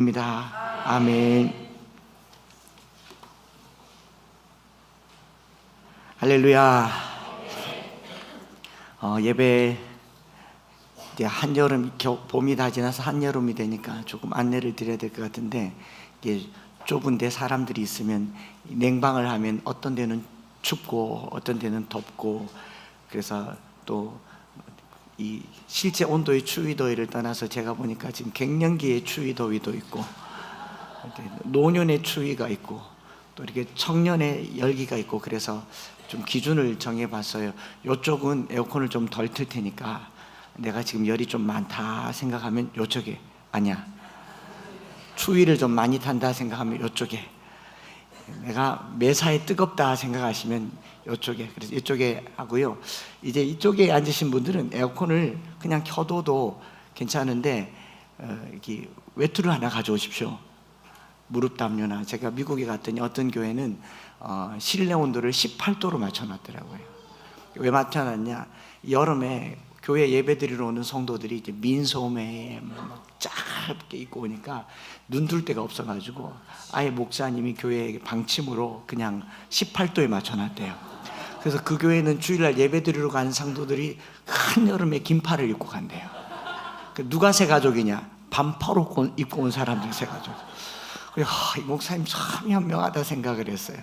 입니다. 아멘. 할렐루야. 예배 이제 한여름, 봄이 다 지나서 한여름이 되니까 조금 안내를 드려야 될 것 같은데, 이게 좁은데 사람들이 있으면 냉방을 하면 어떤 데는 춥고 어떤 데는 덥고, 그래서 또 이 실제 온도의 추위 더위를 떠나서 제가 보니까 지금 갱년기의 추위 더위도 있고, 노년의 추위가 있고, 또 이렇게 청년의 열기가 있고, 그래서 좀 기준을 정해봤어요. 이쪽은 에어컨을 좀 덜 틀 테니까 내가 지금 열이 좀 많다 생각하면 이쪽에, 아니야, 추위를 좀 많이 탄다 생각하면 이쪽에, 내가 매사에 뜨겁다 생각하시면 이쪽에, 그래서 이쪽에 하고요. 이제 이쪽에 앉으신 분들은 에어컨을 그냥 켜둬도 괜찮은데, 이렇게 외투를 하나 가져오십시오. 무릎 담요나. 제가 미국에 갔더니 어떤 교회는 실내 온도를 18도로 맞춰놨더라고요. 왜 맞춰놨냐? 여름에 교회 예배드리러 오는 성도들이 이제 민소매에 막 짧게 입고 오니까 눈둘 데가 없어가지고 아예 목사님이 교회 방침으로 그냥 18도에 맞춰놨대요. 그래서 그 교회는 주일날 예배드리러 가는 성도들이 한여름에 긴팔을 입고 간대요. 누가 새 가족이냐? 반팔 입고 온 사람들 새 가족. 이 목사님 참 현명하다 생각을 했어요.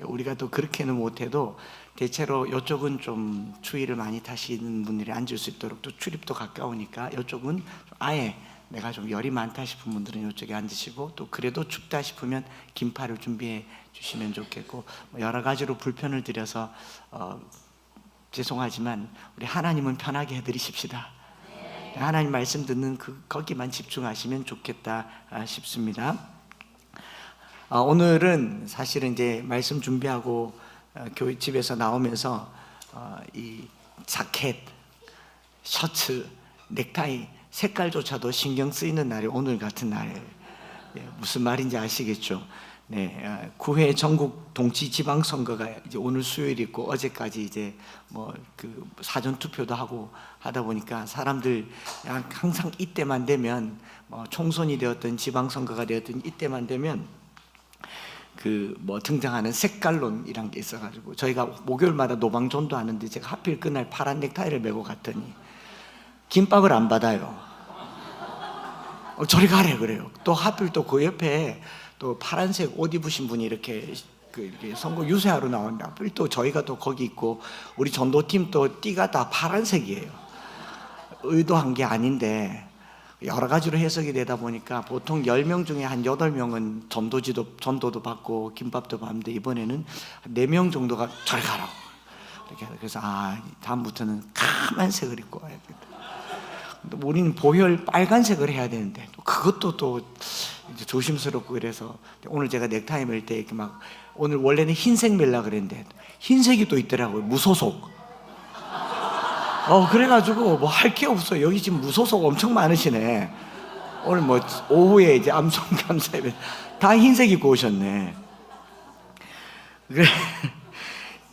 우리가 또 그렇게는 못해도 대체로 이쪽은 좀 추위를 많이 타시는 분들이 앉을 수 있도록, 또 출입도 가까우니까 이쪽은 아예 내가 좀 열이 많다 싶은 분들은 이쪽에 앉으시고, 또 그래도 춥다 싶으면 긴팔을 준비해 주시면 좋겠고, 여러 가지로 불편을 드려서 죄송하지만 우리 하나님은 편하게 해드리십시다. 하나님 말씀 듣는 거기만 집중하시면 좋겠다 싶습니다. 오늘은 사실은 이제 말씀 준비하고 교회 집에서 나오면서 이 자켓, 셔츠, 넥타이 색깔조차도 신경 쓰이는 날이 오늘 같은 날. 무슨 말인지 아시겠죠? 네, 9회 전국 동치 지방 선거가 이제 오늘 수요일 있고, 어제까지 이제 그 사전 투표도 하고 하다 보니까 사람들 항상 이때만 되면 총선이 되었든 지방 선거가 되었든 이때만 되면 등장하는 색깔론이란 게 있어가지고, 저희가 목요일마다 노방전도 하는데 제가 하필 그날 파란 넥타이를 메고 갔더니 김밥을 안 받아요. 저리 가래 그래요. 또 하필 또 그 옆에 또 파란색 옷 입으신 분이 이렇게 선거 유세하러 나온다. 하필 또 저희가 또 거기 있고, 우리 전도팀 또 띠가 다 파란색이에요. 의도한 게 아닌데 여러 가지로 해석이 되다 보니까 보통 10명 중에 한 8명은 전도도 받고 김밥도 받는데, 이번에는 4명 정도가 저리 가라고 이렇게. 그래서 다음부터는 까만색을 입고 와야겠다. 우리는 보혈 빨간색을 해야 되는데 그것도 또 이제 조심스럽고, 그래서 오늘 제가 넥타이 멜 때 이렇게 오늘 원래는 흰색 멜라 그랬는데 흰색이 또 있더라고요. 무소속. 그래가지고 할 게 없어요. 여기 지금 무소속 엄청 많으시네. 오늘 오후에 이제 암송 감사 예배 다 흰색 입고 오셨네. 그래.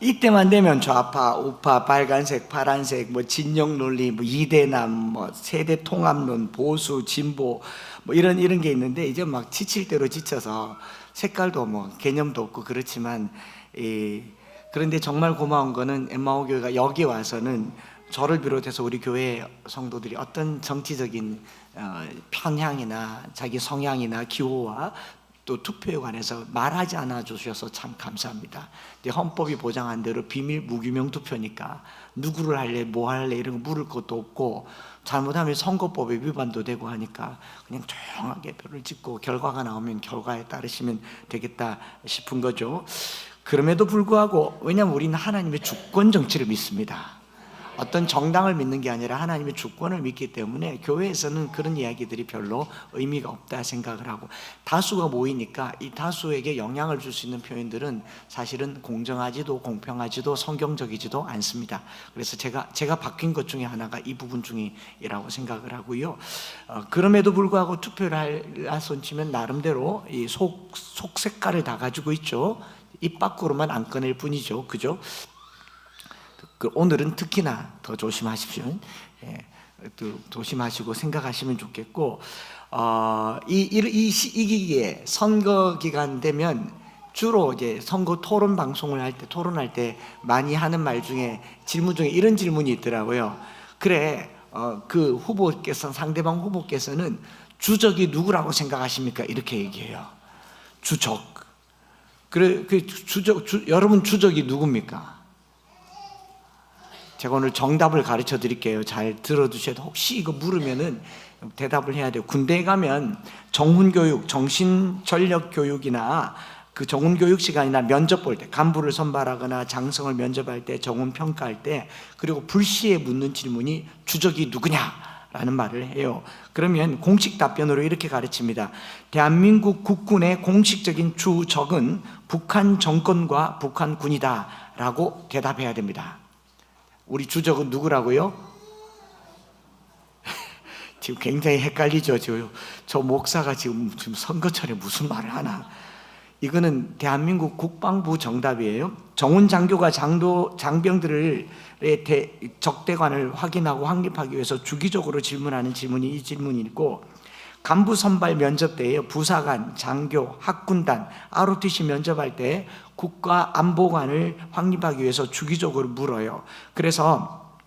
이때만 되면 좌파, 우파, 빨간색, 파란색, 진영 논리, 이대남, 세대 통합론, 보수, 진보, 이런 게 있는데, 이제 지칠 대로 지쳐서 색깔도 개념도 없고 그렇지만, 그런데 정말 고마운 거는 엠마오 교회가 여기 와서는 저를 비롯해서 우리 교회 성도들이 어떤 정치적인 편향이나 자기 성향이나 기호와 또 투표에 관해서 말하지 않아 주셔서 참 감사합니다. 이제 헌법이 보장한 대로 비밀 무규명 투표니까 누구를 할래, 뭐 할래 이런 거 물을 것도 없고, 잘못하면 선거법에 위반도 되고 하니까 그냥 조용하게 표를 찍고 결과가 나오면 결과에 따르시면 되겠다 싶은 거죠. 그럼에도 불구하고, 왜냐하면 우리는 하나님의 주권 정치를 믿습니다. 어떤 정당을 믿는 게 아니라 하나님의 주권을 믿기 때문에 교회에서는 그런 이야기들이 별로 의미가 없다 생각을 하고, 다수가 모이니까 이 다수에게 영향을 줄 수 있는 표현들은 사실은 공정하지도 공평하지도 성경적이지도 않습니다. 그래서 제가 바뀐 것 중에 하나가 이 부분 중이라고 생각을 하고요. 그럼에도 불구하고 투표를 할 손치면 나름대로 이 속 색깔을 다 가지고 있죠. 입 밖으로만 안 꺼낼 뿐이죠. 그죠? 오늘은 특히나 더 조심하십시오. 조심하시고 생각하시면 좋겠고, 이 시기에 선거 기간 되면 주로 이제 선거 토론 방송을 할 때, 토론할 때 많이 하는 말 중에, 질문 중에 이런 질문이 있더라고요. 그래, 그 후보께서, 상대방 후보께서는 주적이 누구라고 생각하십니까? 이렇게 얘기해요. 주적. 그래, 여러분 주적이 누굽니까? 제가 오늘 정답을 가르쳐 드릴게요. 잘 들어두셔야 돼요. 혹시 이거 물으면은 대답을 해야 돼요. 군대에 가면 정훈교육, 정신전력교육이나 그 정훈교육 시간이나 면접 볼 때, 간부를 선발하거나 장성을 면접할 때, 정훈 평가할 때, 그리고 불시에 묻는 질문이 주적이 누구냐라는 말을 해요. 그러면 공식 답변으로 이렇게 가르칩니다. 대한민국 국군의 공식적인 주적은 북한 정권과 북한군이다 라고 대답해야 됩니다. 우리 주적은 누구라고요? 지금 굉장히 헷갈리죠. 저 목사가 지금 선거철에 무슨 말을 하나. 이거는 대한민국 국방부 정답이에요. 정훈 장교가 장병들의 적대관을 확인하고 확립하기 위해서 주기적으로 질문하는 질문이 이 질문이 있고, 간부 선발 면접 때에 부사관, 장교, 학군단, ROTC 면접할 때 국가안보관을 확립하기 위해서 주기적으로 물어요. 그래서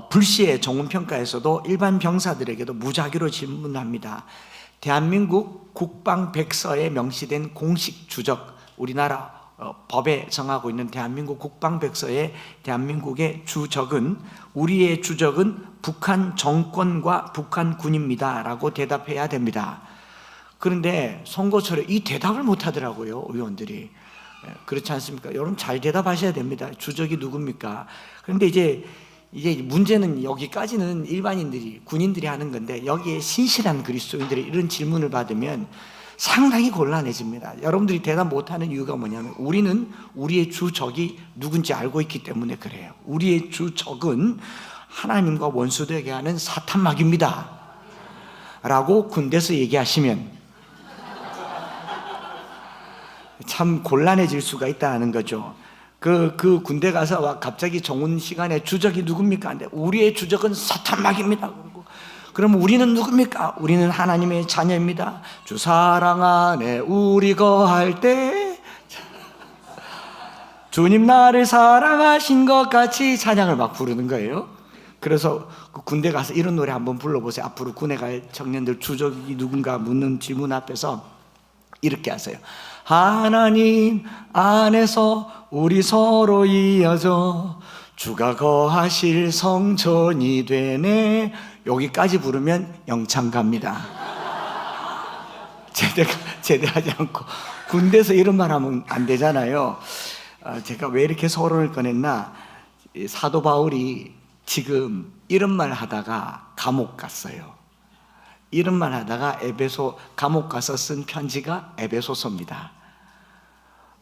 불시에 정훈평가에서도 일반 병사들에게도 무작위로 질문합니다. 대한민국 국방백서에 명시된 공식 주적, 우리나라 법에 정하고 있는 대한민국 국방백서에 대한민국의 주적은, 우리의 주적은 북한 정권과 북한군입니다 라고 대답해야 됩니다. 그런데 선거철에 이 대답을 못 하더라고요, 의원들이. 그렇지 않습니까? 여러분 잘 대답하셔야 됩니다. 주적이 누굽니까? 그런데 이제 문제는, 여기까지는 일반인들이, 군인들이 하는 건데, 여기에 신실한 그리스도인들이 이런 질문을 받으면 상당히 곤란해집니다. 여러분들이 대답 못하는 이유가 뭐냐면, 우리는 우리의 주적이 누군지 알고 있기 때문에 그래요. 우리의 주적은 하나님과 원수되게 하는 사탄마귀입니다 라고 군대에서 얘기하시면 참 곤란해질 수가 있다는 거죠. 그 군대 가서 갑자기 정훈 시간에 주적이 누굽니까? 근데 우리의 주적은 사탄마귀입니다. 그럼 우리는 누굽니까? 우리는 하나님의 자녀입니다. 주 사랑 안에 우리 거할 때 주님 나를 사랑하신 것 같이 찬양을 막 부르는 거예요. 그래서 군대 가서 이런 노래 한번 불러보세요. 앞으로 군에 갈 청년들 주적이 누군가 묻는 질문 앞에서 이렇게 하세요. 하나님 안에서 우리 서로 이어져 주가 거하실 성전이 되네. 여기까지 부르면 영창 갑니다. 제대하지 않고 군대에서 이런 말 하면 안 되잖아요. 제가 왜 이렇게 서론을 꺼냈나? 사도 바울이 지금 이런 말 하다가 감옥 갔어요. 이런 말 하다가 감옥 가서 쓴 편지가 에베소서입니다.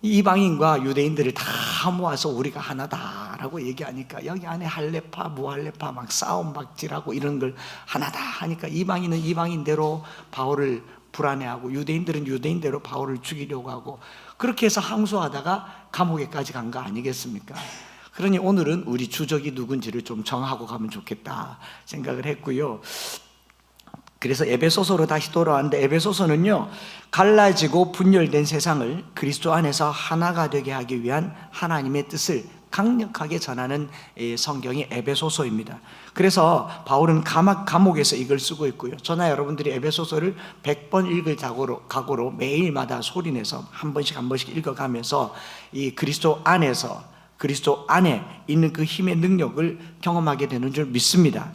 이방인과 유대인들을 다 모아서 우리가 하나다라고 얘기하니까, 여기 안에 할레파, 무할레파 막 싸움 박질하고 이런 걸 하나다 하니까, 이방인은 이방인대로 바울을 불안해하고 유대인들은 유대인대로 바울을 죽이려고 하고, 그렇게 해서 항소하다가 감옥에까지 간 거 아니겠습니까? 그러니 오늘은 우리 주적이 누군지를 좀 정하고 가면 좋겠다 생각을 했고요. 그래서 에베소서로 다시 돌아왔는데, 에베소서는요, 갈라지고 분열된 세상을 그리스도 안에서 하나가 되게 하기 위한 하나님의 뜻을 강력하게 전하는 성경이 에베소서입니다. 그래서 바울은 감옥에서 이걸 쓰고 있고요. 저나 여러분들이 에베소서를 100번 읽을 각오로 매일마다 소리내서 한 번씩 읽어가면서 이 그리스도 안에 있는 그 힘의 능력을 경험하게 되는 줄 믿습니다.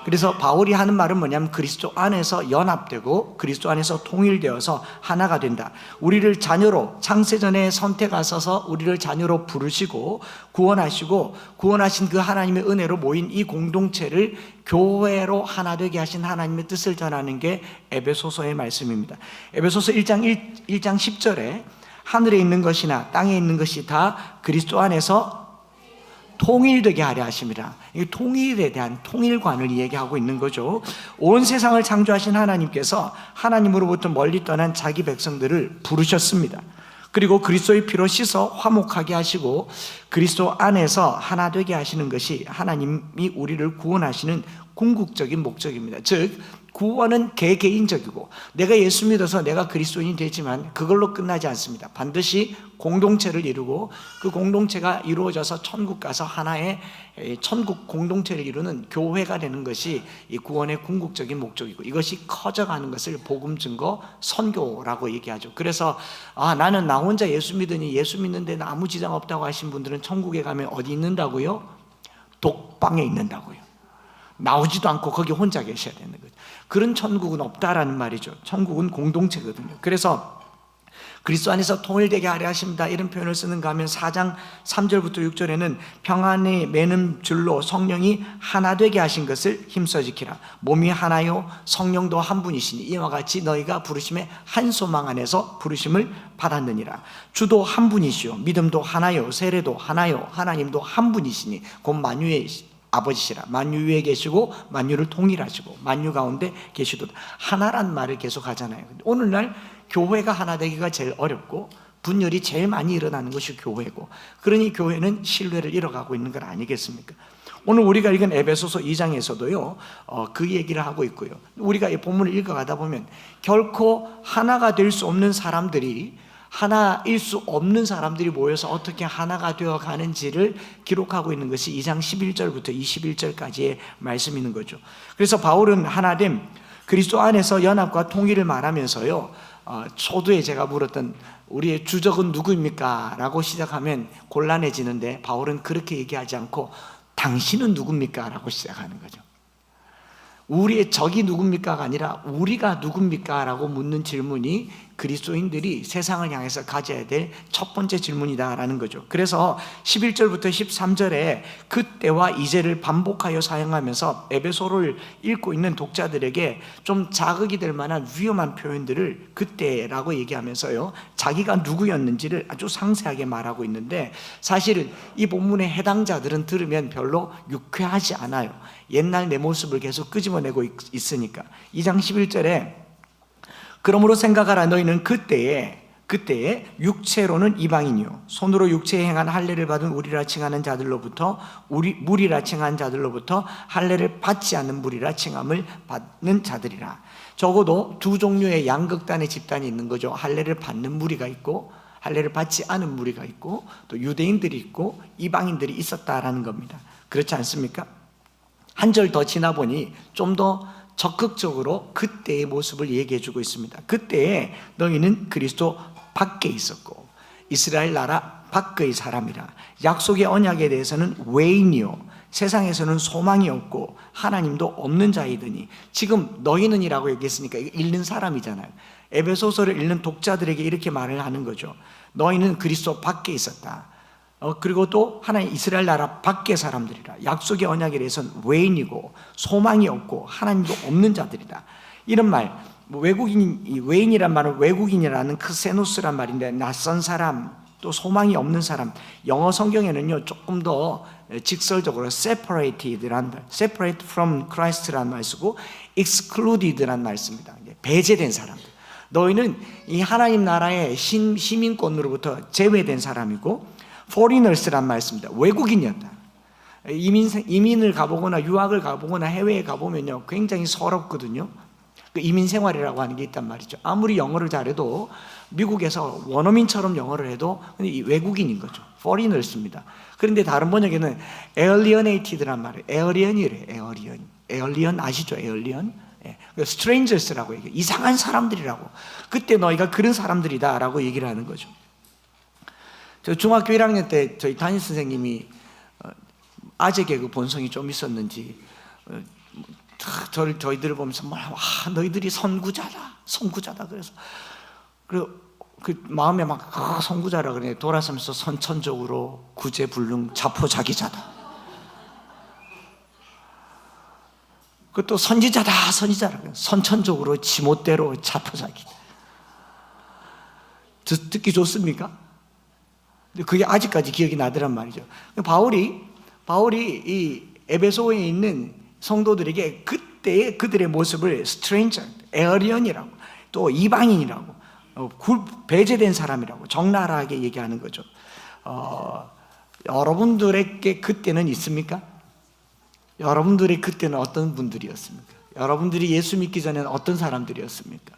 그래서 바울이 하는 말은 뭐냐면, 그리스도 안에서 연합되고 그리스도 안에서 통일되어서 하나가 된다. 우리를 자녀로, 창세전에 선택하셔서 우리를 자녀로 부르시고 구원하시고, 구원하신 그 하나님의 은혜로 모인 이 공동체를 교회로 하나 되게 하신 하나님의 뜻을 전하는 게 에베소서의 말씀입니다. 에베소서 1장 10절에 하늘에 있는 것이나 땅에 있는 것이 다 그리스도 안에서 통일되게 하려 하심이라. 이 통일에 대한 통일관을 얘기하고 있는 거죠. 온 세상을 창조하신 하나님께서 하나님으로부터 멀리 떠난 자기 백성들을 부르셨습니다. 그리고 그리스도의 피로 씻어 화목하게 하시고 그리스도 안에서 하나 되게 하시는 것이 하나님이 우리를 구원하시는 궁극적인 목적입니다. 즉 구원은 개개인적이고 내가 예수 믿어서 내가 그리스도인이 되지만 그걸로 끝나지 않습니다. 반드시 공동체를 이루고 그 공동체가 이루어져서 천국 가서 하나의 천국 공동체를 이루는 교회가 되는 것이 이 구원의 궁극적인 목적이고, 이것이 커져가는 것을 복음 증거 선교라고 얘기하죠. 그래서 나는 나 혼자 예수 믿으니 예수 믿는 데는 아무 지장 없다고 하신 분들은 천국에 가면 어디 있는다고요? 독방에 있는다고요. 나오지도 않고 거기 혼자 계셔야 되는 거죠. 그런 천국은 없다라는 말이죠. 천국은 공동체거든요. 그래서 그리스도 안에서 통일되게 하려 하십니다, 이런 표현을 쓰는가 하면 4장 3절부터 6절에는 평안에 매는 줄로 성령이 하나 되게 하신 것을 힘써 지키라. 몸이 하나요 성령도 한 분이시니 이와 같이 너희가 부르심의 한 소망 안에서 부르심을 받았느니라. 주도 한 분이시요 믿음도 하나요 세례도 하나요 하나님도 한 분이시니 곧 만유의 아버지시라. 만유 위에 계시고 만유를 통일하시고 만유 가운데 계시도다. 하나란 말을 계속 하잖아요. 오늘날 교회가 하나 되기가 제일 어렵고 분열이 제일 많이 일어나는 것이 교회고, 그러니 교회는 신뢰를 잃어가고 있는 것 아니겠습니까? 오늘 우리가 읽은 에베소서 2장에서도요 그 얘기를 하고 있고요. 우리가 이 본문을 읽어가다 보면 결코 하나가 될 수 없는 사람들이, 하나일 수 없는 사람들이 모여서 어떻게 하나가 되어 가는지를 기록하고 있는 것이 2장 11절부터 21절까지의 말씀이 있는 거죠. 그래서 바울은 하나됨, 그리스도 안에서 연합과 통일을 말하면서요, 초두에 제가 물었던 우리의 주적은 누구입니까? 라고 시작하면 곤란해지는데, 바울은 그렇게 얘기하지 않고 당신은 누굽니까? 라고 시작하는 거죠. 우리의 적이 누굽니까가 아니라 우리가 누굽니까? 라고 묻는 질문이 그리스도인들이 세상을 향해서 가져야 될 첫 번째 질문이다라는 거죠. 그래서 11절부터 13절에 그때와 이제를 반복하여 사용하면서 에베소를 읽고 있는 독자들에게 좀 자극이 될 만한 위험한 표현들을 그때라고 얘기하면서요, 자기가 누구였는지를 아주 상세하게 말하고 있는데, 사실은 이 본문의 해당자들은 들으면 별로 유쾌하지 않아요. 옛날 내 모습을 계속 끄집어내고 있으니까. 2장 11절에 그러므로 생각하라. 너희는 그때에 육체로는 이방인이요 손으로 육체에 행한 할례를 받은 우리라 칭하는 자들로부터 무리라 칭한 자들로부터 할례를 받지 않는 무리라 칭함을 받는 자들이라. 적어도 두 종류의 양극단의 집단이 있는 거죠. 할례를 받는 무리가 있고 할례를 받지 않은 무리가 있고, 또 유대인들이 있고 이방인들이 있었다라는 겁니다. 그렇지 않습니까? 한 절 더 지나 보니 좀 더 적극적으로 그때의 모습을 얘기해 주고 있습니다. 그때에 너희는 그리스도 밖에 있었고 이스라엘 나라 밖의 사람이라. 약속의 언약에 대해서는 외인이요 세상에서는 소망이 없고 하나님도 없는 자이더니, 지금 너희는 이라고 얘기했으니까 읽는 사람이잖아요. 에베소서를 읽는 독자들에게 이렇게 말을 하는 거죠. 너희는 그리스도 밖에 있었다. 그리고 또 하나님 이스라엘 나라 밖의 사람들이라. 약속의 언약에 대해서는 외인이고 소망이 없고 하나님도 없는 자들이다. 이런 말, 외인이란 말은 외국인이라는 크세노스란 말인데, 낯선 사람, 또 소망이 없는 사람. 영어 성경에는요 조금 더 직설적으로 separated란 말, separate from Christ란 말 쓰고 excluded란 말 씁니다. 배제된 사람들. 너희는 이 하나님 나라의 시민권으로부터 제외된 사람이고, foreigners란 말 씁니다. 외국인이었다. 이민을 가보거나 유학을 가보거나 해외에 가보면요 굉장히 서럽거든요. 그 이민 생활이라고 하는 게 있단 말이죠. 아무리 영어를 잘해도 미국에서 원어민처럼 영어를 해도 외국인인 거죠. foreigners입니다. 그런데 다른 번역에는 alienated란 말이에요. alien이래요. alien 아시죠? alien. strangers라고 얘기해요. 이상한 사람들이라고. 그때 너희가 그런 사람들이다 라고 얘기를 하는 거죠. 저 중학교 1학년 때 저희 담임 선생님이 아재 개그 본성이 좀 있었는지 저희들을 보면서 너희들이 선구자다 그래서 그 마음에 막 선구자라 그러네. 돌아서면서 선천적으로 구제불능 자포자기자다. 그것도 선지자라 선천적으로 지멋대로 자포자기다. 듣기 좋습니까? 그게 아직까지 기억이 나더란 말이죠. 바울이 이 에베소에 있는 성도들에게 그때의 그들의 모습을 stranger, alien이라고, 또 이방인이라고, 배제된 사람이라고 적나라하게 얘기하는 거죠. 여러분들에게 그때는 있습니까? 여러분들의 그때는 어떤 분들이었습니까? 여러분들이 예수 믿기 전에는 어떤 사람들이었습니까?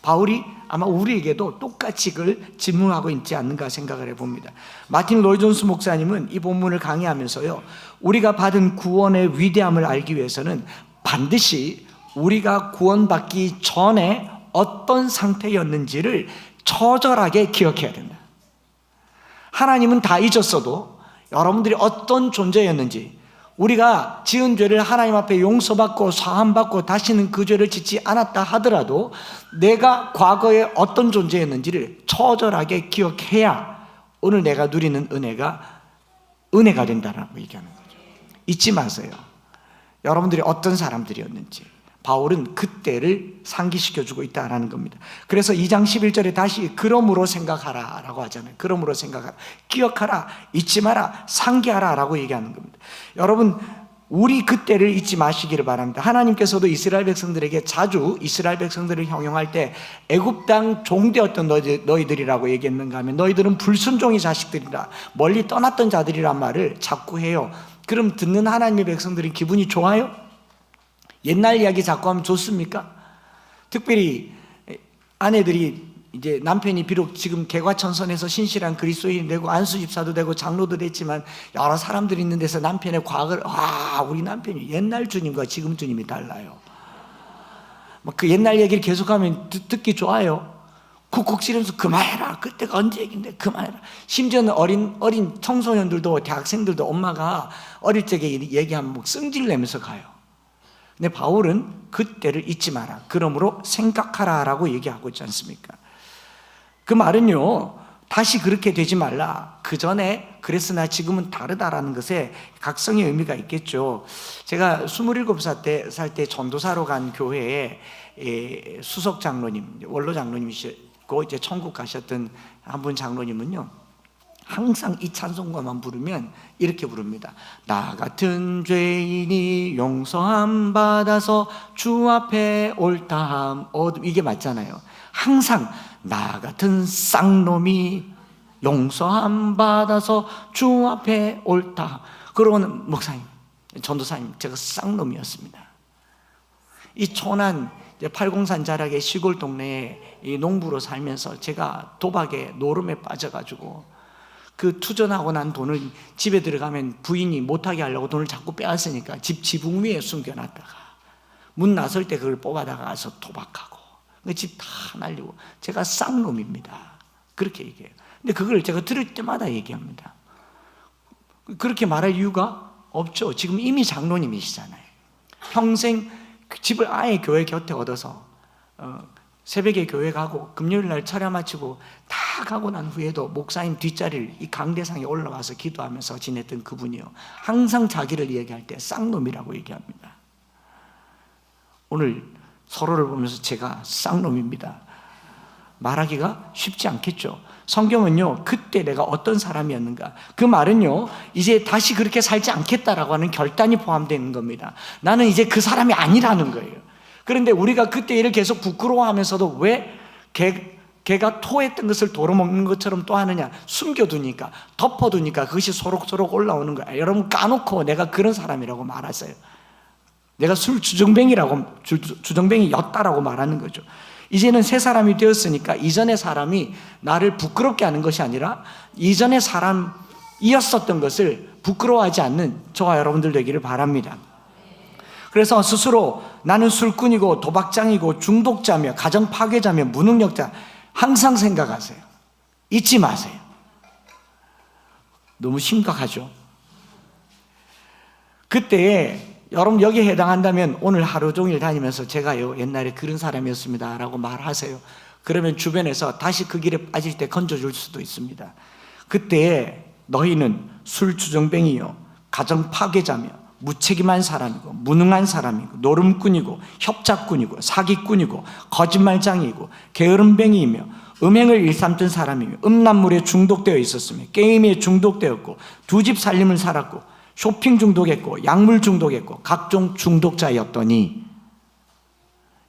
바울이 아마 우리에게도 똑같이 그걸 질문하고 있지 않는가 생각을 해봅니다. 마틴 로이드 존스 목사님은 이 본문을 강의하면서요, 우리가 받은 구원의 위대함을 알기 위해서는 반드시 우리가 구원받기 전에 어떤 상태였는지를 처절하게 기억해야 된다. 하나님은 다 잊었어도 여러분들이 어떤 존재였는지, 우리가 지은 죄를 하나님 앞에 용서받고 사함받고 다시는 그 죄를 짓지 않았다 하더라도 내가 과거에 어떤 존재였는지를 처절하게 기억해야 오늘 내가 누리는 은혜가 된다라고 얘기하는 거죠. 잊지 마세요. 여러분들이 어떤 사람들이었는지 바울은 그때를 상기시켜주고 있다는 겁니다. 그래서 2장 11절에 다시 그러므로 생각하라 라고 하잖아요. 그러므로 생각하라, 기억하라, 잊지 마라, 상기하라 라고 얘기하는 겁니다. 여러분, 우리 그때를 잊지 마시기를 바랍니다. 하나님께서도 이스라엘 백성들에게 자주 이스라엘 백성들을 형용할 때 애굽 땅 종되었던 너희들이라고 얘기했는가 하면 너희들은 불순종의 자식들이라, 멀리 떠났던 자들이란 말을 자꾸 해요. 그럼 듣는 하나님의 백성들이 기분이 좋아요? 옛날 이야기 자꾸 하면 좋습니까? 특별히 아내들이 이제 남편이 비록 지금 개과천선해서 신실한 그리스도인이 되고 안수 집사도 되고 장로도 됐지만 여러 사람들이 있는 데서 남편의 과거를, 우리 남편이 옛날 주님과 지금 주님이 달라요. 그 옛날 얘기를 계속하면 듣기 좋아요. 쿡쿡 찌르면서 그만해라, 그때가 언제 얘기인데 그만해라. 심지어는 어린 청소년들도 대학생들도 엄마가 어릴 적에 얘기하면 뭐 승질 내면서 가요. 근데 바울은 그때를 잊지 마라, 그러므로 생각하라 라고 얘기하고 있지 않습니까? 그 말은요, 다시 그렇게 되지 말라, 그 전에 그랬으나 지금은 다르다라는 것에 각성의 의미가 있겠죠. 제가 27살 때 전도사로 간 교회에 수석 장로님, 원로 장로님이시고 이제 천국 가셨던 한 분 장로님은요, 항상 이 찬송가만 부르면 이렇게 부릅니다. 나 같은 죄인이 용서함 받아서 주 앞에 옳다함 얻음. 이게 맞잖아요. 항상 나 같은 쌍놈이 용서함 받아서 주 앞에 옳다. 그러고는 목사님, 전도사님, 제가 쌍놈이었습니다. 이 초난 803 자락의 시골 동네에 이 농부로 살면서 제가 도박에 노름에 빠져가지고 그 투전하고 난 돈을 집에 들어가면 부인이 못하게 하려고 돈을 자꾸 빼앗으니까 집 지붕 위에 숨겨놨다가 문 나설 때 그걸 뽑아다가 가서 도박하고 집 다 날리고, 제가 쌍놈입니다. 그렇게 얘기해요. 근데 그걸 제가 들을 때마다 얘기합니다. 그렇게 말할 이유가 없죠. 지금 이미 장로님이시잖아요. 평생 집을 아예 교회 곁에 얻어서 새벽에 교회 가고 금요일 날 철야 마치고 다 가고 난 후에도 목사님 뒷자리를 이 강대상에 올라가서 기도하면서 지냈던 그분이요, 항상 자기를 얘기할 때 쌍놈이라고 얘기합니다. 오늘 서로를 보면서 제가 쌍놈입니다 말하기가 쉽지 않겠죠. 성경은요, 그때 내가 어떤 사람이었는가, 그 말은요, 이제 다시 그렇게 살지 않겠다라고 하는 결단이 포함되는 겁니다. 나는 이제 그 사람이 아니라는 거예요. 그런데 우리가 그때 일을 계속 부끄러워하면서도 왜 개가 토했던 것을 도로 먹는 것처럼 또 하느냐? 숨겨두니까, 덮어두니까 그것이 소록소록 올라오는 거야. 여러분, 까놓고 내가 그런 사람이라고 말하세요. 내가 술 주정뱅이였다라고 말하는 거죠. 이제는 새 사람이 되었으니까 이전의 사람이 나를 부끄럽게 하는 것이 아니라 이전의 사람이었었던 것을 부끄러워하지 않는 저와 여러분들 되기를 바랍니다. 그래서 스스로 나는 술꾼이고 도박장이고 중독자며 가정 파괴자며 무능력자, 항상 생각하세요. 잊지 마세요. 너무 심각하죠. 그때에 여러분 여기에 해당한다면 오늘 하루 종일 다니면서 제가요 옛날에 그런 사람이었습니다 라고 말하세요. 그러면 주변에서 다시 그 길에 빠질 때 건져줄 수도 있습니다. 그때 너희는 술주정뱅이요, 가정 파괴자며 무책임한 사람이고 무능한 사람이고 노름꾼이고 협잡꾼이고 사기꾼이고 거짓말장이고 게으름뱅이이며 음행을 일삼던 사람이며 음란물에 중독되어 있었으며 게임에 중독되었고 두 집 살림을 살았고 쇼핑 중독했고 약물 중독했고 각종 중독자였더니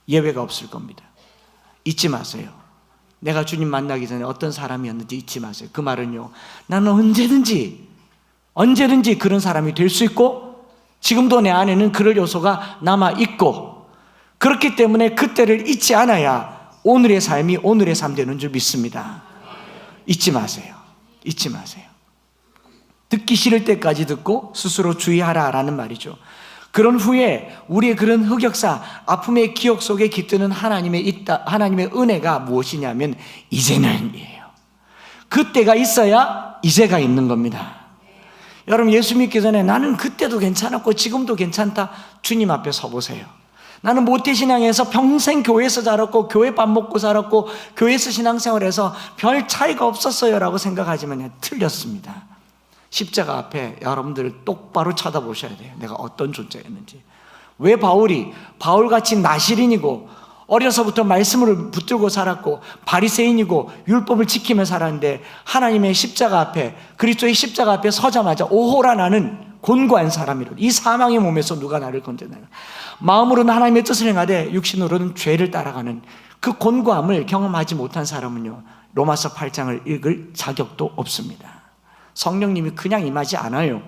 예외가 없을 겁니다. 잊지 마세요. 내가 주님 만나기 전에 어떤 사람이었는지 잊지 마세요. 그 말은요, 나는 언제든지 그런 사람이 될 수 있고 지금도 내 안에는 그럴 요소가 남아있고 그렇기 때문에 그때를 잊지 않아야 오늘의 삶이 오늘의 삶 되는 줄 믿습니다. 잊지 마세요. 잊지 마세요. 듣기 싫을 때까지 듣고 스스로 주의하라라는 말이죠. 그런 후에 우리의 그런 흑역사, 아픔의 기억 속에 깃드는 하나님의 은혜가 무엇이냐면 이제는이에요. 그때가 있어야 이제가 있는 겁니다. 여러분, 예수 믿기 전에 나는 그때도 괜찮았고 지금도 괜찮다, 주님 앞에 서보세요. 나는 모태신앙에서 평생 교회에서 자랐고 교회 밥 먹고 살았고 교회에서 신앙생활해서 별 차이가 없었어요 라고 생각하지만 틀렸습니다. 십자가 앞에 여러분들 똑바로 쳐다보셔야 돼요. 내가 어떤 존재였는지. 왜 바울같이 나실인이고 어려서부터 말씀을 붙들고 살았고 바리새인이고 율법을 지키며 살았는데 하나님의 십자가 앞에, 그리스도의 십자가 앞에 서자마자 오호라 나는 곤고한 사람이로, 이 사망의 몸에서 누가 나를 건져내나. 마음으로는 하나님의 뜻을 행하되 육신으로는 죄를 따라가는 그 곤고함을 경험하지 못한 사람은요, 로마서 8장을 읽을 자격도 없습니다. 성령님이 그냥 임하지 않아요.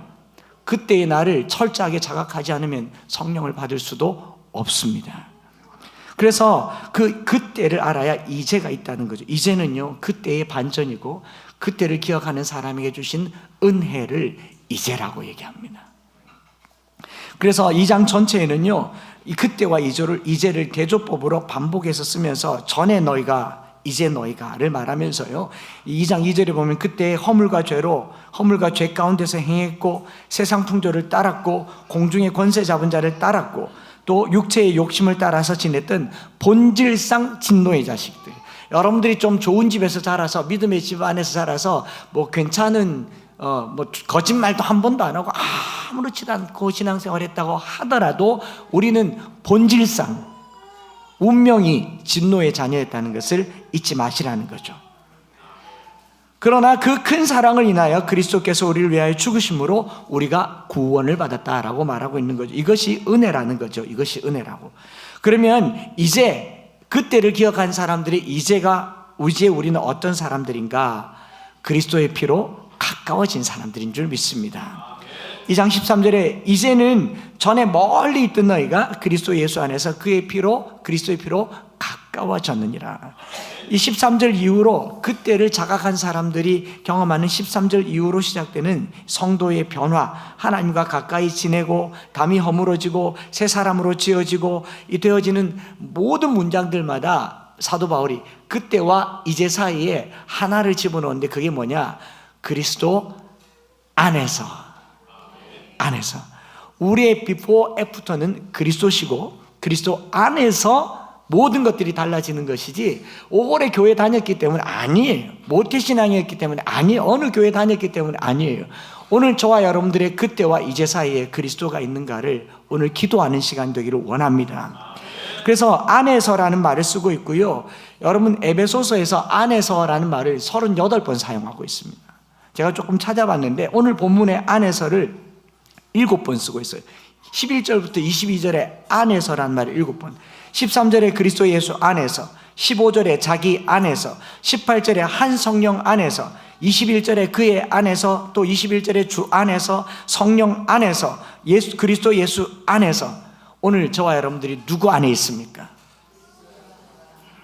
그때의 나를 철저하게 자각하지 않으면 성령을 받을 수도 없습니다. 그래서 그때를 알아야 이제가 있다는 거죠. 이제는요, 그때의 반전이고 그때를 기억하는 사람에게 주신 은혜를 이제라고 얘기합니다. 그래서 2장 전체에는요, 이 그때와 이제를 대조법으로 반복해서 쓰면서 전에 너희가 이제 너희가를 말하면서요, 2장 2절에 보면 그때 허물과 죄 가운데서 행했고 세상 풍조를 따랐고 공중의 권세 잡은 자를 따랐고 또 육체의 욕심을 따라서 지냈던 본질상 진노의 자식들. 여러분들이 좀 좋은 집에서 자라서, 믿음의 집 안에서 자라서 뭐 괜찮은 거짓말도 한 번도 안 하고 아무렇지도 않고 신앙생활했다고 하더라도 우리는 본질상 운명이 진노의 자녀였다는 것을 잊지 마시라는 거죠. 그러나 그 큰 사랑을 인하여 그리스도께서 우리를 위하여 죽으심으로 우리가 구원을 받았다라고 말하고 있는 거죠. 이것이 은혜라는 거죠. 이것이 은혜라고. 그러면 이제 그때를 기억한 사람들이 이제 우리는 어떤 사람들인가? 그리스도의 피로 가까워진 사람들인 줄 믿습니다. 2장 13절에 이제는 전에 멀리 있던 너희가 그리스도 예수 안에서 그리스도의 피로 가까워졌느니라. 이 13절 이후로 그때를 자각한 사람들이 경험하는 13절 이후로 시작되는 성도의 변화, 하나님과 가까이 지내고 담이 허물어지고 새 사람으로 지어지고 이 되어지는 모든 문장들마다 사도 바울이 그때와 이제 사이에 하나를 집어넣는데 그게 뭐냐? 그리스도 안에서 우리의 비포 애프터는 그리스도시고 그리스도 안에서 모든 것들이 달라지는 것이지 오래 교회 다녔기 때문에 아니에요. 모태신앙이었기 때문에 아니에요. 어느 교회 다녔기 때문에 아니에요. 오늘 저와 여러분들의 그때와 이제 사이에 그리스도가 있는가를 오늘 기도하는 시간 되기를 원합니다. 그래서 안에서라는 말을 쓰고 있고요, 여러분 에베소서에서 안에서라는 말을 38번 사용하고 있습니다. 제가 조금 찾아봤는데 오늘 본문의 안에서를 7번 쓰고 있어요. 11절부터 22절에 안에서라는 말을 7번, 13절에 그리스도 예수 안에서, 15절에 자기 안에서, 18절에 한 성령 안에서, 21절에 그의 안에서, 또 21절에 주 안에서, 성령 안에서, 그리스도 예수 안에서. 오늘 저와 여러분들이 누구 안에 있습니까?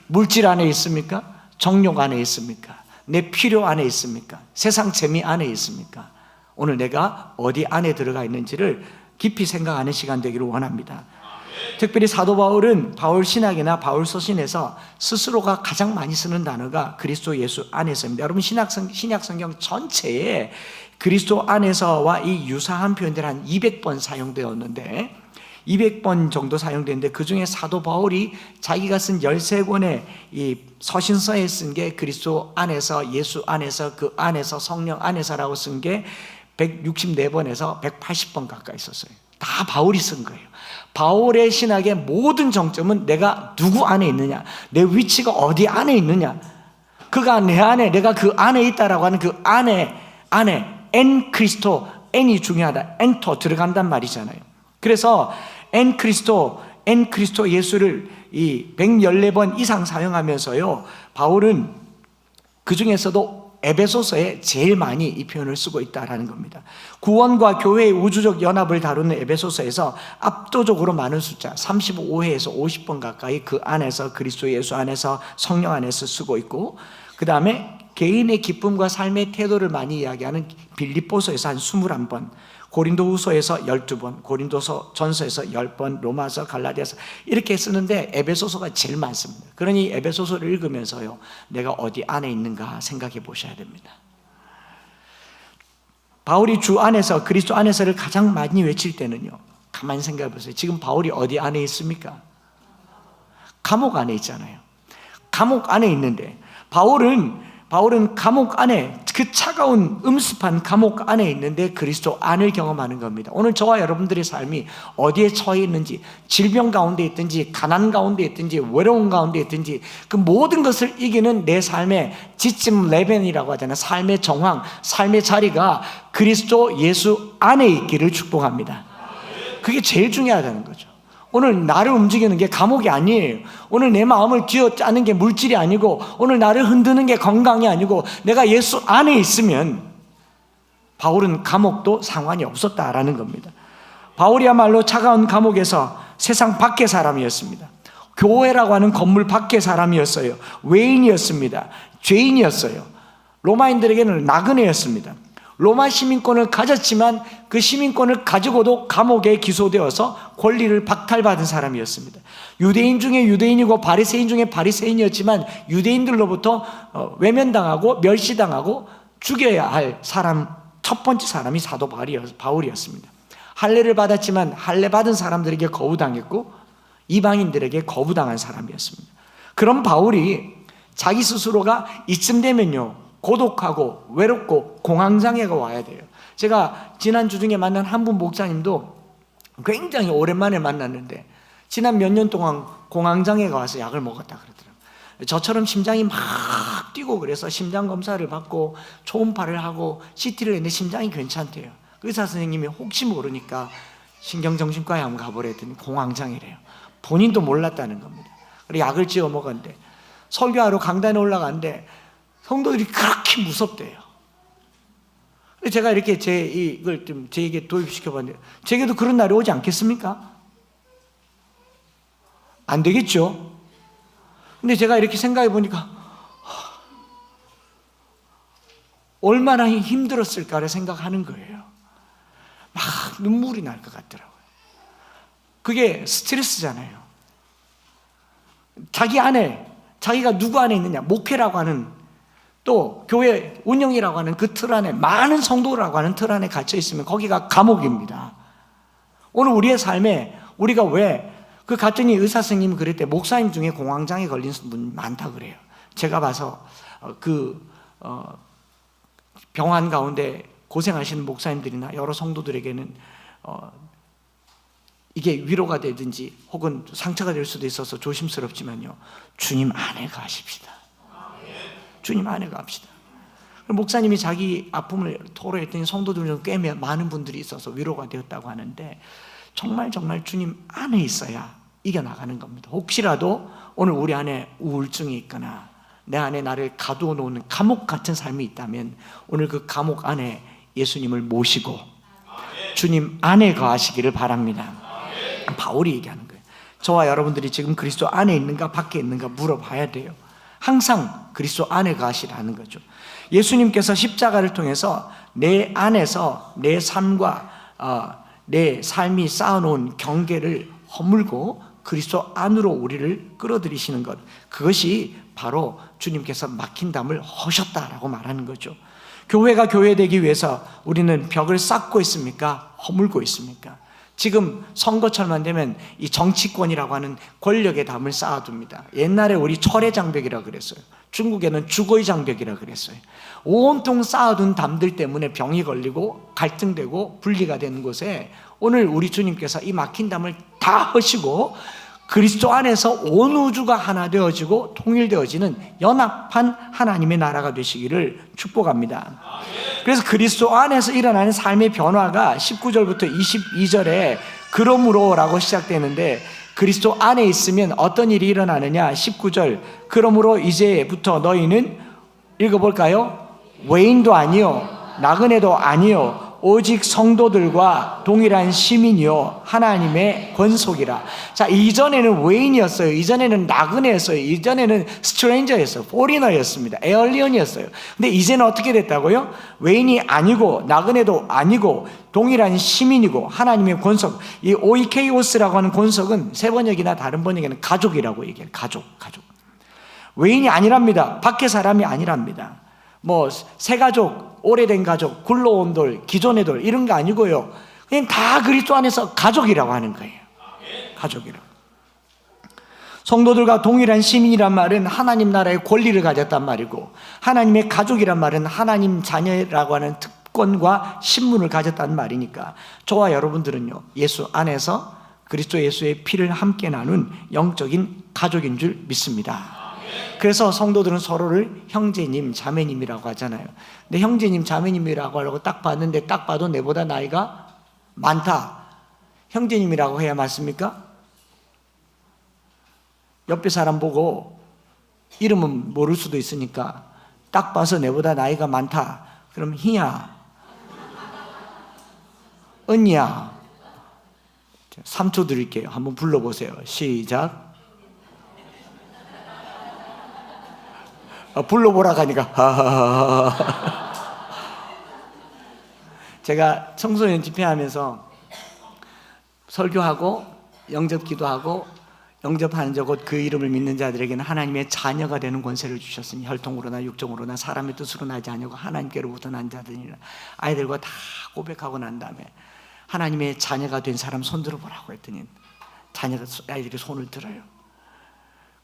물질 안에 있습니까? 정욕 안에 있습니까? 내 필요 안에 있습니까? 세상 재미 안에 있습니까? 오늘 내가 어디 안에 들어가 있는지를 깊이 생각하는 시간 되기를 원합니다. 특별히 사도 바울은 바울 신학이나 바울 서신에서 스스로가 가장 많이 쓰는 단어가 그리스도 예수 안에서입니다. 여러분 신약 성경 전체에 그리스도 안에서와 이 유사한 표현들 한 200번 사용되었는데 200번 정도 사용되는데 그중에 사도 바울이 자기가 쓴 13권의 이 서신서에 쓴 게 그리스도 안에서, 예수 안에서, 그 안에서, 성령 안에서라고 쓴 게 164번에서 180번 가까이 썼어요. 다 바울이 쓴 거예요. 바울의 신학의 모든 정점은 내가 누구 안에 있느냐, 내 위치가 어디 안에 있느냐, 그가 내 안에, 내가 그 안에 있다라고 하는 그 안에 엔 크리스토, 엔이 중요하다. 엔터 들어간단 말이잖아요. 그래서 엔 크리스토 예수를 이 114번 이상 사용하면서요, 바울은 그 중에서도 에베소서에 제일 많이 이 표현을 쓰고 있다라는 겁니다. 구원과 교회의 우주적 연합을 다루는 에베소서에서 압도적으로 많은 숫자 35회에서 50번 가까이 그 안에서 그리스도 예수 안에서 성령 안에서 쓰고 있고, 그 다음에 개인의 기쁨과 삶의 태도를 많이 이야기하는 빌립보서에서 한 21번, 고린도후서에서 12번, 고린도서 전서에서 10번, 로마서, 갈라디아서 이렇게 쓰는데 에베소서가 제일 많습니다. 그러니 에베소서를 읽으면서요, 내가 어디 안에 있는가 생각해 보셔야 됩니다. 바울이 주 안에서, 그리스도 안에서를 가장 많이 외칠 때는요, 가만히 생각해 보세요. 지금 바울이 어디 안에 있습니까? 감옥 안에 있잖아요. 감옥 안에 있는데 바울은 감옥 안에, 그 차가운 음습한 감옥 안에 있는데 그리스도 안을 경험하는 겁니다. 오늘 저와 여러분들의 삶이 어디에 처해 있는지, 질병 가운데 있든지, 가난 가운데 있든지, 외로움 가운데 있든지, 그 모든 것을 이기는 내 삶의 지침 레벨이라고 하잖아요. 삶의 정황, 삶의 자리가 그리스도 예수 안에 있기를 축복합니다. 그게 제일 중요하다는 거죠. 오늘 나를 움직이는 게 감옥이 아니에요. 오늘 내 마음을 쥐어짜는 게 물질이 아니고, 오늘 나를 흔드는 게 건강이 아니고, 내가 예수 안에 있으면 바울은 감옥도 상관이 없었다라는 겁니다. 바울이야말로 차가운 감옥에서 세상 밖의 사람이었습니다. 교회라고 하는 건물 밖의 사람이었어요. 외인이었습니다. 죄인이었어요. 로마인들에게는 나그네였습니다. 로마 시민권을 가졌지만 그 시민권을 가지고도 감옥에 기소되어서 권리를 박탈받은 사람이었습니다. 유대인 중에 유대인이고 바리새인 중에 바리새인이었지만 유대인들로부터 외면당하고 멸시당하고 죽여야 할 사람, 첫 번째 사람이 사도 바울이었습니다. 할례를 받았지만 할례 받은 사람들에게 거부당했고 이방인들에게 거부당한 사람이었습니다. 그런 바울이 자기 스스로가 이쯤 되면요, 고독하고 외롭고 공황장애가 와야 돼요. 제가 지난주 중에 만난 한 분 목사님도 굉장히 오랜만에 만났는데 지난 몇 년 동안 공황장애가 와서 약을 먹었다 그러더라고요. 저처럼 심장이 막 뛰고 그래서 심장 검사를 받고 초음파를 하고 CT를 했는데 심장이 괜찮대요. 의사 선생님이 혹시 모르니까 신경정신과에 한번 가보랬더니 공황장애래요. 본인도 몰랐다는 겁니다. 그래서 약을 지어 먹었는데 설교하러 강단에 올라갔는데 성도들이 그렇게 무섭대요. 제가 이렇게 이걸 좀 제에게 도입시켜 봤는데, 제게도 그런 날이 오지 않겠습니까? 안 되겠죠? 근데 제가 이렇게 생각해 보니까 얼마나 힘들었을까를 생각하는 거예요. 막 눈물이 날 것 같더라고요. 그게 스트레스잖아요. 자기 안에, 자기가 누구 안에 있느냐, 목회라고 하는, 또 교회 운영이라고 하는 그 틀 안에, 많은 성도라고 하는 틀 안에 갇혀 있으면 거기가 감옥입니다. 오늘 우리의 삶에 우리가 왜, 그 갔더니 의사 선생님이 그랬대. 목사님 중에 공황장애 걸린 분 많다 그래요. 제가 봐서 병환 가운데 고생하시는 목사님들이나 여러 성도들에게는 이게 위로가 되든지 혹은 상처가 될 수도 있어서 조심스럽지만요, 주님 안에 가십시다. 주님 안에 갑시다. 목사님이 자기 아픔을 토로했더니 성도들 중 꽤 많은 분들이 있어서 위로가 되었다고 하는데, 정말 주님 안에 있어야 이겨나가는 겁니다. 혹시라도 오늘 우리 안에 우울증이 있거나 내 안에 나를 가두어 놓는 감옥 같은 삶이 있다면 오늘 그 감옥 안에 예수님을 모시고 주님 안에 거하시기를 바랍니다. 바울이 얘기하는 거예요. 저와 여러분들이 지금 그리스도 안에 있는가 밖에 있는가 물어봐야 돼요. 항상 그리스도 안에 가시라는 거죠. 예수님께서 십자가를 통해서 내 안에서 내 삶과 내 삶이 쌓아놓은 경계를 허물고 그리스도 안으로 우리를 끌어들이시는 것, 그것이 바로 주님께서 막힌 담을 허셨다라고 말하는 거죠. 교회가 교회되기 위해서 우리는 벽을 쌓고 있습니까? 허물고 있습니까? 지금 선거철만 되면 이 정치권이라고 하는 권력의 담을 쌓아둡니다. 옛날에 우리 철의 장벽이라고 그랬어요. 중국에는 주거의 장벽이라고 그랬어요. 온통 쌓아둔 담들 때문에 병이 걸리고 갈등되고 분리가 되는 곳에 오늘 우리 주님께서 이 막힌 담을 다 허시고 그리스도 안에서 온 우주가 하나 되어지고 통일되어지는 연합한 하나님의 나라가 되시기를 축복합니다. 그래서 그리스도 안에서 일어나는 삶의 변화가 19절부터 22절에 그러므로 라고 시작되는데, 그리스도 안에 있으면 어떤 일이 일어나느냐. 19절, 그러므로 이제부터 너희는, 읽어볼까요? 외인도 아니요 나그네도 아니요 오직 성도들과 동일한 시민이요 하나님의 권속이라. 자, 이전에는 외인이었어요. 이전에는 나그네였어요. 이전에는 스트레인저였어요. 포리너였습니다. 에얼리언이었어요. 근데 이제는 어떻게 됐다고요? 외인이 아니고 나그네도 아니고 동일한 시민이고 하나님의 권속. 이 오이케이오스라고 하는 권속은 세 번역이나 다른 번역에는 가족이라고 얘기해요. 가족. 외인이 아니랍니다. 밖에 사람이 아니랍니다. 뭐 새가족, 오래된 가족, 굴러온 돌, 기존의 돌 이런 거 아니고요. 그냥 다 그리스도 안에서 가족이라고 하는 거예요. 가족이라고. 성도들과 동일한 시민이란 말은 하나님 나라의 권리를 가졌단 말이고, 하나님의 가족이란 말은 하나님 자녀라고 하는 특권과 신분을 가졌다는 말이니까, 저와 여러분들은요 예수 안에서 그리스도 예수의 피를 함께 나눈 영적인 가족인 줄 믿습니다. 그래서 성도들은 서로를 형제님, 자매님이라고 하잖아요. 근데 형제님, 자매님이라고 하려고 딱 봤는데 딱 봐도 내보다 나이가 많다. 형제님이라고 해야 맞습니까? 옆에 사람 보고 이름은 모를 수도 있으니까 딱 봐서 내보다 나이가 많다. 그럼 희야, 언니야. 3초 드릴게요. 한번 불러보세요. 시작. 불러보라고 하니까 하하하하. 제가 청소년 집회하면서 설교하고 영접기도하고 영접하는 자 곧 그 이름을 믿는 자들에게는 하나님의 자녀가 되는 권세를 주셨으니 혈통으로나 육종으로나 사람의 뜻으로 나지 아니하고 하나님께로부터 난 자들이라. 아이들과 다 고백하고 난 다음에 하나님의 자녀가 된 사람 손 들어보라고 했더니 아이들이 손을 들어요.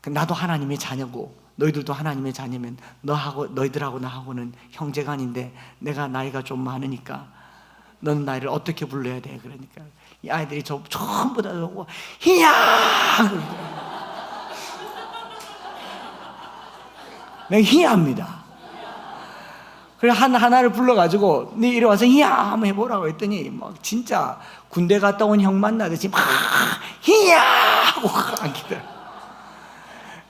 나도 하나님의 자녀고 너희들도 하나님의 자녀면 너희들하고 나하고는 형제가 아닌데 내가 나이가 좀 많으니까 넌 나이를 어떻게 불러야 돼? 그러니까 이 아이들이 전부 다 희야! 내가 희야입니다. 그래서 하나를 불러가지고 네 이리 와서 희야! 한번 해보라고 했더니 막 진짜 군대 갔다 온 형 만나듯이 막 희야! 하고 가기들.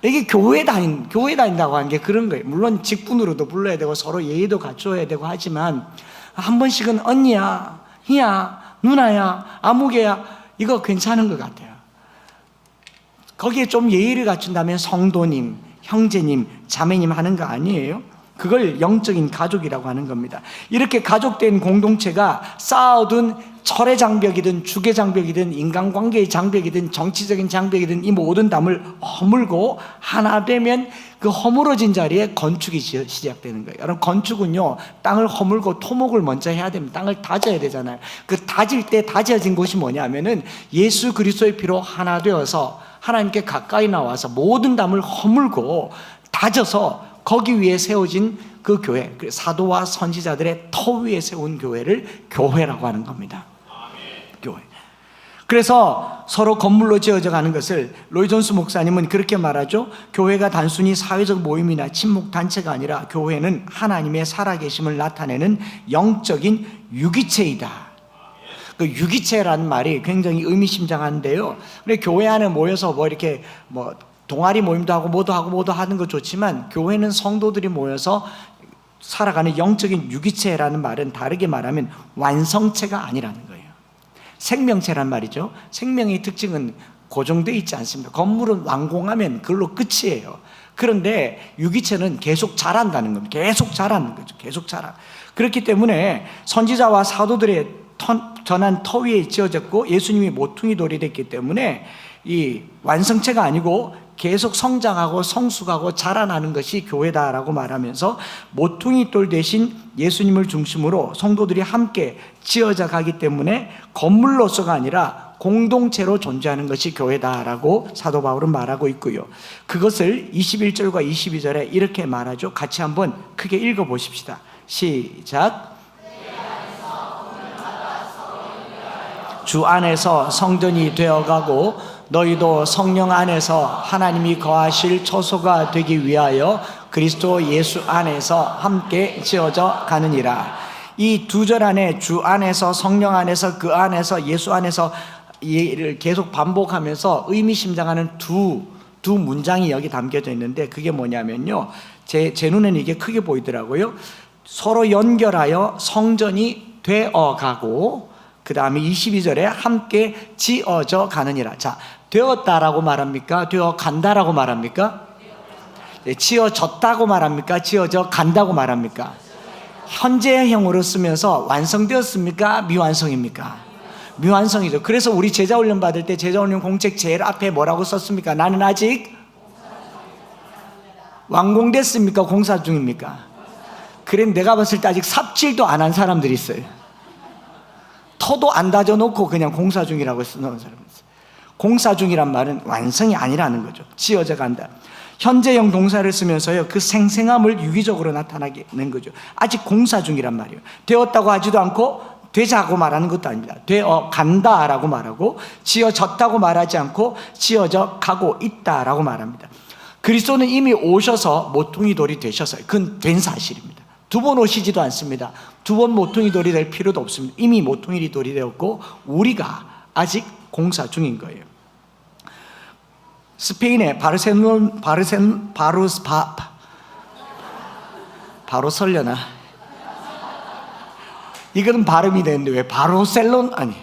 이게 교회 다닌다고 하는 게 그런 거예요. 물론 직분으로도 불러야 되고 서로 예의도 갖춰야 되고 하지만 한 번씩은 언니야, 희야, 누나야, 아무개야 이거 괜찮은 것 같아요. 거기에 좀 예의를 갖춘다면 성도님, 형제님, 자매님 하는 거 아니에요? 그걸 영적인 가족이라고 하는 겁니다. 이렇게 가족된 공동체가 쌓아둔 철의 장벽이든 주의 장벽이든 인간관계의 장벽이든 정치적인 장벽이든 이 모든 담을 허물고 하나 되면 그 허물어진 자리에 건축이 시작되는 거예요. 여러분, 건축은요 땅을 허물고 토목을 먼저 해야 됩니다. 땅을 다져야 되잖아요. 그 다질 때 다져진 곳이 뭐냐면은 예수 그리스도의 피로 하나 되어서 하나님께 가까이 나와서 모든 담을 허물고 다져서 거기 위에 세워진 그 교회, 사도와 선지자들의 터 위에 세운 교회를 교회라고 하는 겁니다. 교회. 그래서 서로 건물로 지어져 가는 것을 로이 존스 목사님은 그렇게 말하죠. 교회가 단순히 사회적 모임이나 친목 단체가 아니라 교회는 하나님의 살아계심을 나타내는 영적인 유기체이다. 그 유기체라는 말이 굉장히 의미심장한데요. 그래 교회 안에 모여서 이렇게 동아리 모임도 하고 뭐도 하는 거 좋지만 교회는 성도들이 모여서 살아가는 영적인 유기체라는 말은 다르게 말하면 완성체가 아니라는 거예요. 생명체란 말이죠. 생명의 특징은 고정되어 있지 않습니다. 건물은 완공하면 그걸로 끝이에요. 그런데 유기체는 계속 자란다는 겁니다. 계속 자라는 거죠. 계속 자라. 그렇기 때문에 선지자와 사도들의 전한 터 위에 지어졌고 예수님이 모퉁이 돌이 됐기 때문에 이 완성체가 아니고 계속 성장하고 성숙하고 자라나는 것이 교회다라고 말하면서 모퉁이 돌 대신 예수님을 중심으로 성도들이 함께 지어져 가기 때문에 건물로서가 아니라 공동체로 존재하는 것이 교회다라고 사도 바울은 말하고 있고요. 그것을 21절과 22절에 이렇게 말하죠. 같이 한번 크게 읽어보십시다. 시작. 주 안에서 성전이 되어가고 너희도 성령 안에서 하나님이 거하실 처소가 되기 위하여 그리스도 예수 안에서 함께 지어져 가느니라. 이 두 절 안에 주 안에서 성령 안에서 그 안에서 예수 안에서 를 계속 반복하면서 의미심장하는 두 문장이 여기 담겨져 있는데 그게 뭐냐면요, 제 눈에는 이게 크게 보이더라고요. 서로 연결하여 성전이 되어가고, 그 다음에 22절에 함께 지어져 가느니라. 자, 되었다라고 말합니까? 되어 간다라고 말합니까? 지어졌다고 말합니까? 지어져 간다고 말합니까? 현재형으로 쓰면서 완성되었습니까? 미완성입니까? 미완성이죠. 그래서 우리 제자훈련 받을 때 제자훈련 공책 제일 앞에 뭐라고 썼습니까? 나는 아직 완공됐습니까? 공사 중입니까? 그래, 내가 봤을 때 아직 삽질도 안 한 사람들이 있어요. 터도 안 다져놓고 그냥 공사 중이라고 써놓은 사람이 있어요. 공사 중이란 말은 완성이 아니라는 거죠. 지어져 간다. 현재형 동사를 쓰면서요, 그 생생함을 유기적으로 나타나는 거죠. 아직 공사 중이란 말이에요. 되었다고 하지도 않고 되자고 말하는 것도 아닙니다. 되어 간다라고 말하고, 지어졌다고 말하지 않고 지어져 가고 있다라고 말합니다. 그리스도는 이미 오셔서 모퉁이 돌이 되셔서요. 그건 된 사실입니다. 두 번 오시지도 않습니다. 두 번 모퉁이 돌이 될 필요도 없습니다. 이미 모퉁이 돌이 되었고, 우리가 아직 공사 중인 거예요. 스페인의 바로 설려나? 이거는 발음이 되는데 왜 바르셀론 아니?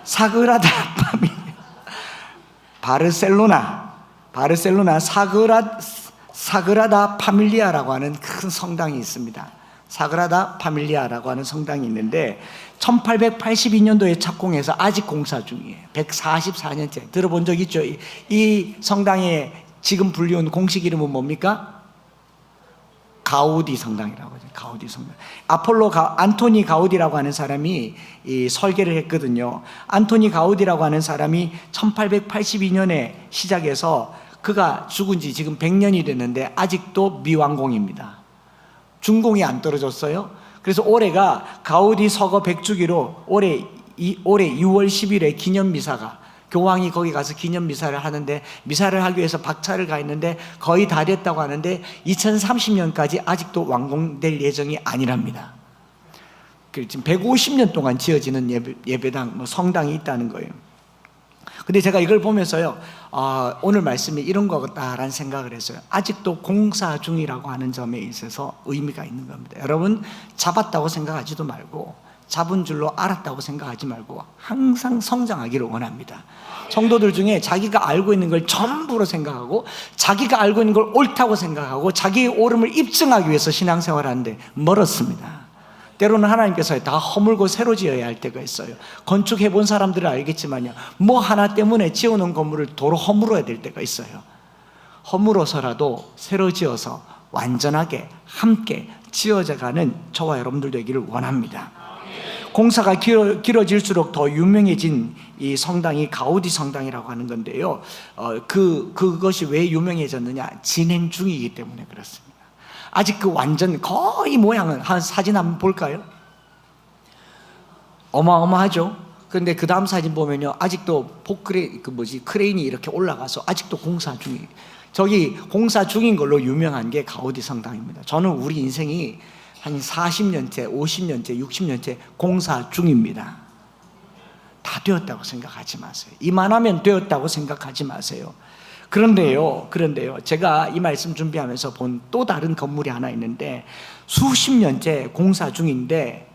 사그라다 파밀리아, 바르셀로나 사그라다 파밀리아라고 하는 큰 성당이 있습니다. 사그라다 파밀리아라고 하는 성당이 있는데 1882년도에 착공해서 아직 공사 중이에요. 144년째. 들어본 적 있죠? 이 성당의 지금 불리운 공식 이름은 뭡니까? 가우디 성당이라고 하죠. 가우디 성당. 안토니 가우디라고 하는 사람이 이 설계를 했거든요. 안토니 가우디라고 하는 사람이 1882년에 시작해서 그가 죽은 지 지금 100년이 됐는데 아직도 미완공입니다. 준공이 안 떨어졌어요. 그래서 올해가 가우디 서거 100주기로 올해 6월 10일에 기념미사가, 교황이 거기 가서 기념미사를 하는데, 미사를 하기 위해서 박차를 가했는데 거의 다 됐다고 하는데 2030년까지 아직도 완공될 예정이 아니랍니다. 지금 150년 동안 지어지는 예배당, 성당이 있다는 거예요. 근데 제가 이걸 보면서요, 오늘 말씀이 이런 거다라는 생각을 했어요. 아직도 공사 중이라고 하는 점에 있어서 의미가 있는 겁니다. 여러분, 잡았다고 생각하지도 말고, 잡은 줄로 알았다고 생각하지 말고 항상 성장하기를 원합니다. 성도들 중에 자기가 알고 있는 걸 전부로 생각하고, 자기가 알고 있는 걸 옳다고 생각하고, 자기의 옳음을 입증하기 위해서 신앙생활을 하는데 멀었습니다. 때로는 하나님께서 다 허물고 새로 지어야 할 때가 있어요. 건축해 본 사람들은 알겠지만요, 뭐 하나 때문에 지어놓은 건물을 도로 허물어야 될 때가 있어요. 허물어서라도 새로 지어서 완전하게 함께 지어져가는 저와 여러분들 되기를 원합니다. 공사가 길어질수록 더 유명해진 이 성당이 가우디 성당이라고 하는 건데요, 그것이 왜 유명해졌느냐? 진행 중이기 때문에 그렇습니다. 아직 그 완전 거의 모양은, 한 사진 한번 볼까요? 어마어마하죠. 그런데 그 다음 사진 보면요, 아직도 크레인이 이렇게 올라가서 아직도 공사 중이에요. 저기 공사 중인 걸로 유명한 게 가우디 성당입니다. 저는 우리 인생이 한 40년째, 50년째, 60년째 공사 중입니다. 다 되었다고 생각하지 마세요. 이만하면 되었다고 생각하지 마세요. 그런데요, 제가 이 말씀 준비하면서 본 또 다른 건물이 하나 있는데, 수십 년째 공사 중인데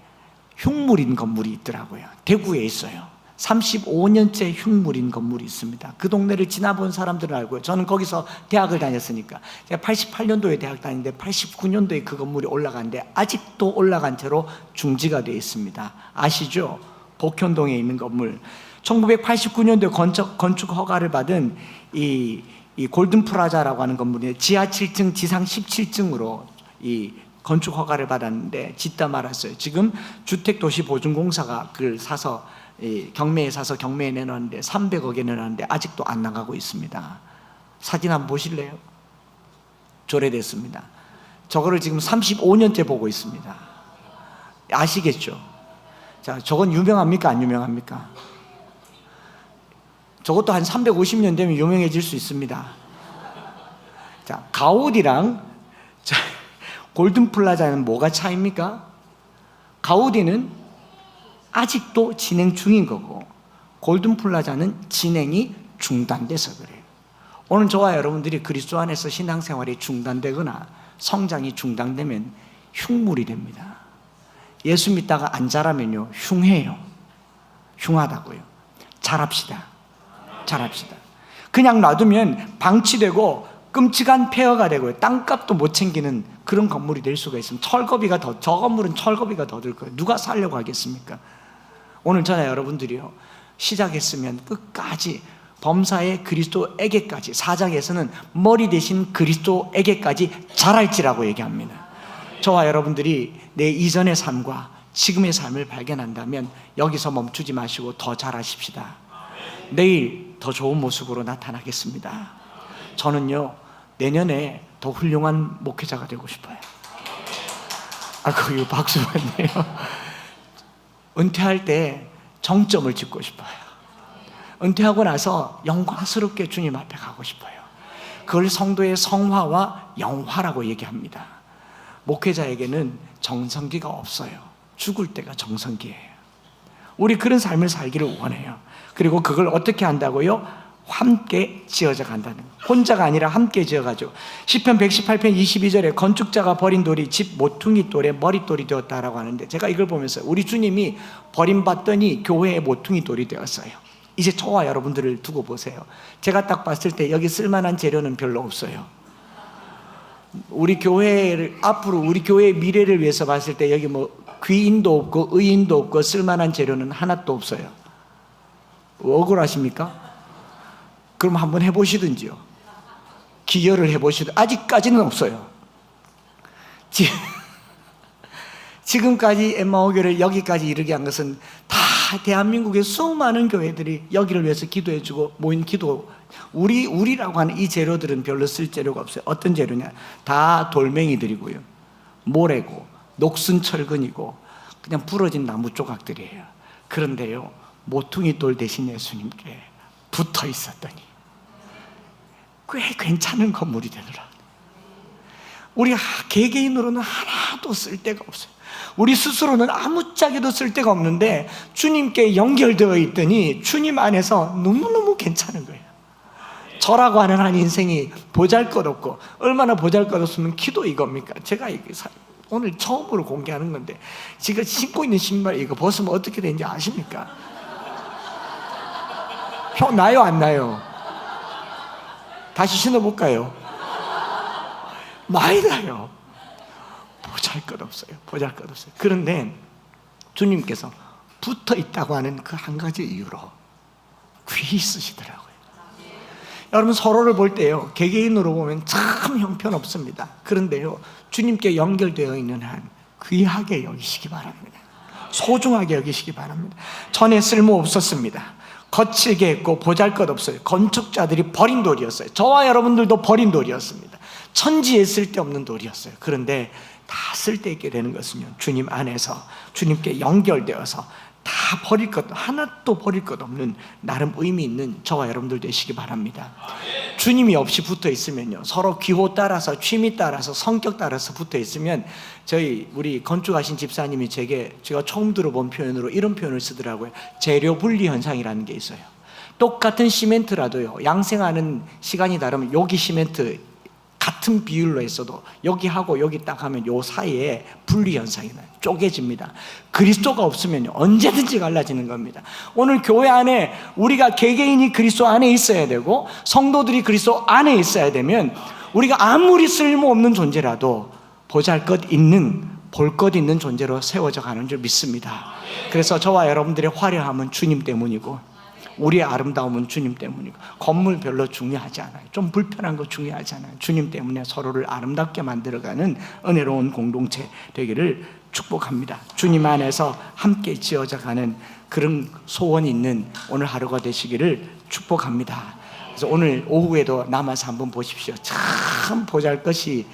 흉물인 건물이 있더라고요. 대구에 있어요. 35년째 흉물인 건물이 있습니다. 그 동네를 지나본 사람들은 알고요. 저는 거기서 대학을 다녔으니까. 제가 88년도에 대학 다니는데 89년도에 그 건물이 올라갔는데 아직도 올라간 채로 중지가 되어 있습니다. 아시죠? 복현동에 있는 건물. 1989년도에 건축 허가를 받은 이 골든 플라자라고 하는 건물이 지하 7층, 지상 17층으로 이 건축 허가를 받았는데 짓다 말았어요. 지금 주택도시보증공사가 그걸 사서 경매에 사서 경매에 내놨는데 300억에 내놨는데 아직도 안 나가고 있습니다. 사진 한번 보실래요? 조례됐습니다. 저거를 지금 35년째 보고 있습니다. 아시겠죠? 자, 저건 유명합니까? 안 유명합니까? 저것도 한 350년 되면 유명해질 수 있습니다. 자, 가우디랑 골든 플라자는 뭐가 차이입니까? 가우디는 아직도 진행 중인 거고, 골든 플라자는 진행이 중단돼서 그래요. 오늘 저와 여러분들이 그리스도 안에서 신앙생활이 중단되거나 성장이 중단되면 흉물이 됩니다. 예수 믿다가 안 자라면요, 흉해요. 흉하다고요. 잘합시다. 잘합시다. 그냥 놔두면 방치되고 끔찍한 폐허가 되고요, 땅값도 못 챙기는 그런 건물이 될 수가 있습니다. 저 건물은 철거비가 더 들 거예요. 누가 살려고 하겠습니까? 오늘 저나 여러분들이요, 시작했으면 끝까지 범사의 그리스도에게까지, 4장에서는 머리 대신 그리스도에게까지 자랄지라고 얘기합니다. 저와 여러분들이 내 이전의 삶과 지금의 삶을 발견한다면 여기서 멈추지 마시고 더 자라십시다. 내일 더 좋은 모습으로 나타나겠습니다. 저는요, 내년에 더 훌륭한 목회자가 되고 싶어요. 이거 박수 받네요. 은퇴할 때 정점을 짓고 싶어요. 은퇴하고 나서 영광스럽게 주님 앞에 가고 싶어요. 그걸 성도의 성화와 영화라고 얘기합니다. 목회자에게는 정성기가 없어요. 죽을 때가 정성기예요. 우리 그런 삶을 살기를 원해요. 그리고 그걸 어떻게 한다고요? 함께 지어져 간다는 거예요. 혼자가 아니라 함께 지어가죠. 시편 118편 22절에 건축자가 버린 돌이 집 모퉁이 돌에 머릿돌이 되었다라고 하는데, 제가 이걸 보면서 우리 주님이 버림받더니 교회의 모퉁이 돌이 되었어요. 이제 저와 여러분들을 두고 보세요. 제가 딱 봤을 때 여기 쓸만한 재료는 별로 없어요. 우리 교회를 앞으로 우리 교회의 미래를 위해서 봤을 때 여기 뭐 귀인도 없고 의인도 없고 쓸만한 재료는 하나도 없어요. 억울하십니까? 그럼 한번 해보시든지요. 기여를 해보시든. 아직까지는 없어요. 지금까지 엠마오교를 여기까지 이르게 한 것은 다 대한민국의 수많은 교회들이 여기를 위해서 기도해주고 모인 기도. 우리라고 하는 이 재료들은 별로 쓸 재료가 없어요. 어떤 재료냐? 다 돌멩이들이고요, 모래고 녹슨 철근이고 그냥 부러진 나무 조각들이에요. 그런데요, 모퉁이 돌 대신 예수님께 붙어 있었더니 꽤 괜찮은 건물이 되더라. 우리 개개인으로는 하나도 쓸 데가 없어요. 우리 스스로는 아무짝에도 쓸 데가 없는데 주님께 연결되어 있더니 주님 안에서 너무너무 괜찮은 거예요. 저라고 하는 한 인생이 보잘것없고, 얼마나 보잘것없으면 기도 이겁니까? 제가 오늘 처음으로 공개하는 건데, 지금 신고 있는 신발 이거 벗으면 어떻게 되는지 아십니까? 형 나요 안 나요? 다시 신어볼까요? 많이 나요. 보잘것없어요. 보잘것없어요. 그런데 주님께서 붙어 있다고 하는 그 한 가지 이유로 귀히 쓰시더라고요. 여러분, 서로를 볼 때요, 개개인으로 보면 참 형편없습니다. 그런데요, 주님께 연결되어 있는 한 귀하게 여기시기 바랍니다. 소중하게 여기시기 바랍니다. 전에 쓸모 없었습니다. 거칠게 했고 보잘것없어요. 건축자들이 버린 돌이었어요. 저와 여러분들도 버린 돌이었습니다. 천지에 쓸데없는 돌이었어요. 그런데 다 쓸데있게 되는 것은요, 주님 안에서 주님께 연결되어서 다 버릴 것, 하나도 버릴 것 없는 나름 의미 있는 저와 여러분들 되시기 바랍니다. 주님이 없이 붙어 있으면요, 서로 기호 따라서, 취미 따라서, 성격 따라서 붙어 있으면, 우리 건축하신 집사님이 제가 처음 들어본 표현으로 이런 표현을 쓰더라고요. 재료 분리 현상이라는 게 있어요. 똑같은 시멘트라도요, 양생하는 시간이 다르면 여기 시멘트 같은 비율로 했어도 여기하고 여기 딱 하면 요 사이에 분리 현상이 나요. 쪼개집니다. 그리스도가 없으면 언제든지 갈라지는 겁니다. 오늘 교회 안에 우리가 개개인이 그리스도 안에 있어야 되고 성도들이 그리스도 안에 있어야 되면, 우리가 아무리 쓸모없는 존재라도 보잘것 있는, 볼 것 있는 존재로 세워져 가는 줄 믿습니다. 그래서 저와 여러분들의 화려함은 주님 때문이고 우리의 아름다움은 주님 때문이고, 건물 별로 중요하지 않아요. 좀 불편한 거 중요하지 않아요. 주님 때문에 서로를 아름답게 만들어가는 은혜로운 공동체 되기를 축복합니다. 주님 안에서 함께 지어져 가는 그런 소원이 있는 오늘 하루가 되시기를 축복합니다. 그래서 오늘 오후에도 남아서 한번 보십시오. 참 보잘것이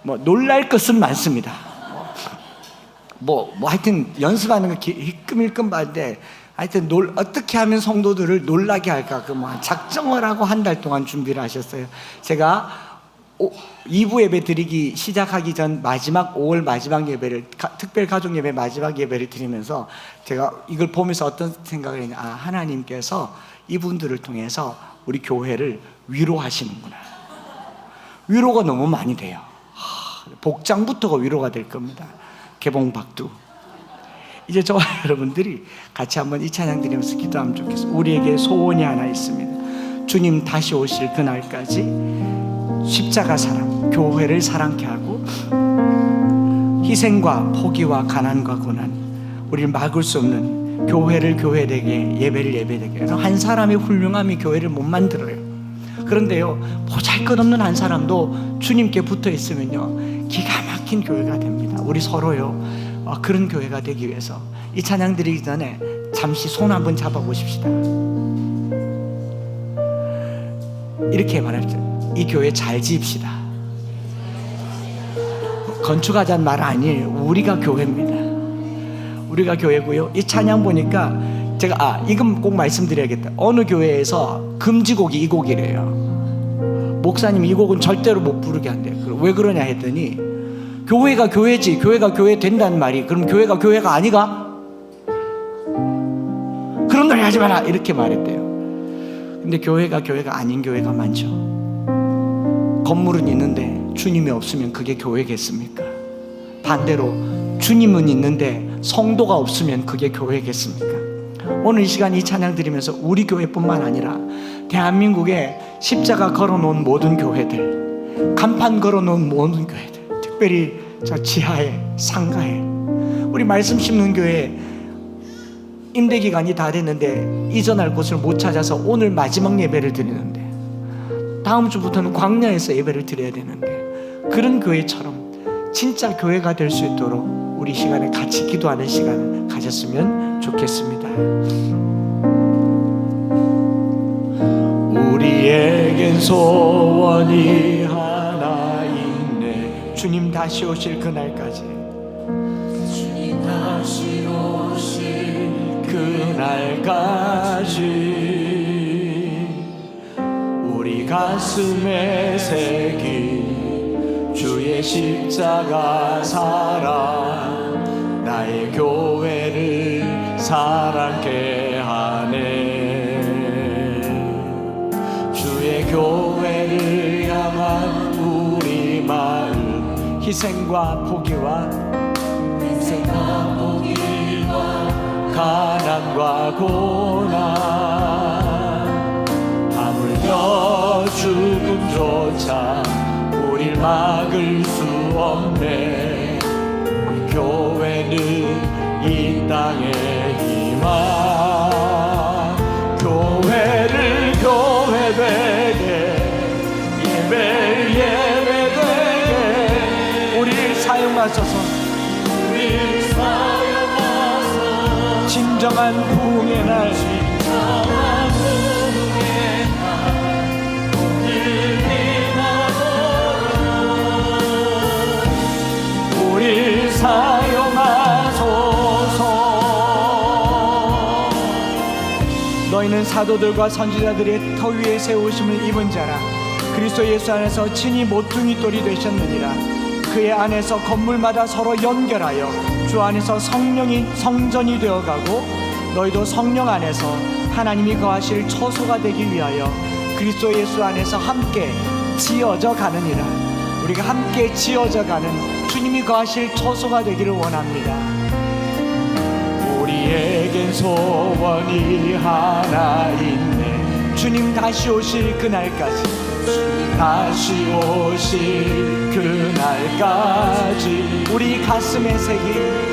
놀랄 것은 많습니다. 하여튼 연습하는 거 힐끔힐끔 봤는데, 하여튼 어떻게 하면 성도들을 놀라게 할까, 작정을 하고 한 달 동안 준비를 하셨어요. 제가 2부 예배 드리기 시작하기 전 마지막 5월 마지막 예배를 특별 가족 예배 마지막 예배를 드리면서 제가 이걸 보면서 어떤 생각을 했냐, 하나님께서 이분들을 통해서 우리 교회를 위로하시는구나. 위로가 너무 많이 돼요. 복장부터가 위로가 될 겁니다. 개봉박두. 이제 저와 여러분들이 같이 한번 이 찬양 드리면서 기도하면 좋겠습니다. 우리에게 소원이 하나 있습니다. 주님 다시 오실 그날까지 십자가 사랑, 교회를 사랑케 하고 희생과 포기와 가난과 고난, 우리를 막을 수 없는 교회를 교회되게, 예배를 예배되게 해서 한 사람의 훌륭함이 교회를 못 만들어요. 그런데요, 보잘것없는 한 사람도 주님께 붙어 있으면요 기가 막힌 교회가 됩니다. 우리 서로요 그런 교회가 되기 위해서 이 찬양 드리기 전에 잠시 손 한번 잡아보십시다. 이렇게 말합시다. 이 교회 잘 지읍시다. 건축하자는 말 아니에요. 우리가 교회입니다. 우리가 교회고요. 이 찬양 보니까 제가 이건 꼭 말씀드려야겠다. 어느 교회에서 금지곡이 이 곡이래요. 목사님 이 곡은 절대로 못 부르게 한대요. 왜 그러냐 했더니 교회가 교회지, 교회가 교회 된다는 말이 그럼 교회가 교회가 아니가? 그런 소리 하지 마라 이렇게 말했대요. 근데 교회가 교회가 아닌 교회가 많죠. 건물은 있는데 주님이 없으면 그게 교회겠습니까? 반대로 주님은 있는데 성도가 없으면 그게 교회겠습니까? 오늘 이 시간 이 찬양 드리면서 우리 교회뿐만 아니라 대한민국에 십자가 걸어놓은 모든 교회들, 간판 걸어놓은 모든 교회들, 특별히 저 지하에, 상가에, 우리 말씀 심는 교회 임대기간이 다 됐는데 이전할 곳을 못 찾아서 오늘 마지막 예배를 드리는데 다음 주부터는 광야에서 예배를 드려야 되는데 그런 교회처럼 진짜 교회가 될 수 있도록 우리 시간에 같이 기도하는 시간을 가졌으면 좋겠습니다. 우리에겐 소원이 하나 있네. 주님 다시 오실 그날까지, 주님 다시 오실 그날까지 우리 가슴에 새긴 주의 십자가 사랑, 나의 교회를 사랑케 하네. 주의 교회를 향한 우리 마음, 희생과 포기와 가난과 고난, 하물며 죽음조차 우릴 막을 수 없네. 교회는 이 땅의 희망, 교회를 교회되게, 예배를 예배되게 우리를 사용하소서. 우리를 사용하소서. 진정한 부흥의 날, 우리를 사용하소서. 너희는 사도들과 선지자들의 터 위에 세우심을 입은 자라. 그리스도 예수 안에서 친히 모퉁이 돌이 되셨느니라. 그의 안에서 건물마다 서로 연결하여 주 안에서 성령이 성전이 되어가고, 너희도 성령 안에서 하나님이 거하실 처소가 되기 위하여 그리스도 예수 안에서 함께 지어져 가느니라. 우리가 함께 지어져 가는 주님이 거하실 처소가 되기를 원합니다. 우리에겐 소원이 하나 있네. 주님 다시 오실 그날까지, 다시 오실 그날까지 우리 가슴에 새긴,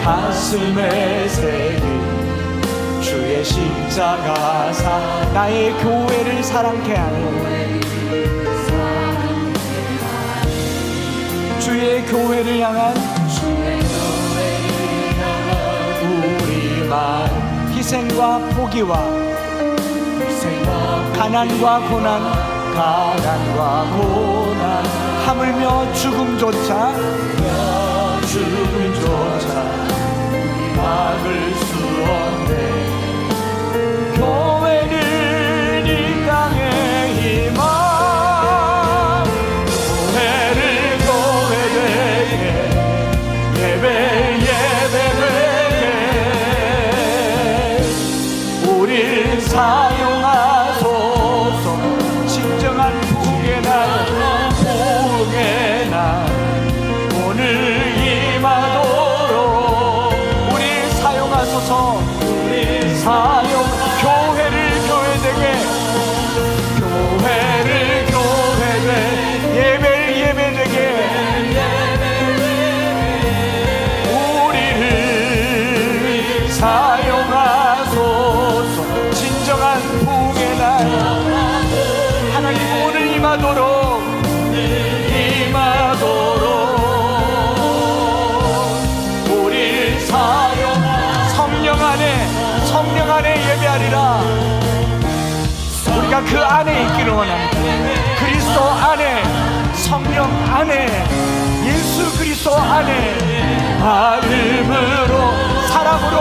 가슴에 새긴 주의 십자가 사, 나의 교회를 사랑케 하는 주의 교회를 향한 우리 마음, 희생과 포기와 가난과 고난, 가난과 고난, 하물며 죽음조차 막을 수 없네. 교회는 이 땅의 희망, 사용하소서. 진정한 부흥의 날, 부흥의 날 오늘 임하도록 우리 사용하소서. 우리 사용, 교회를 교회되게, 교회를 교회되, 예배를 예배되게 우리를 사용하소서. 진정한 부흥의 날 하나님 오늘 임하도록 우리를 사용, 성령 안에 예배하리라. 우리가 그 안에 있기를 원합니다. 그리스도 안에, 성령 안에, 예수 그리스도 안에 마음으로 사랑으로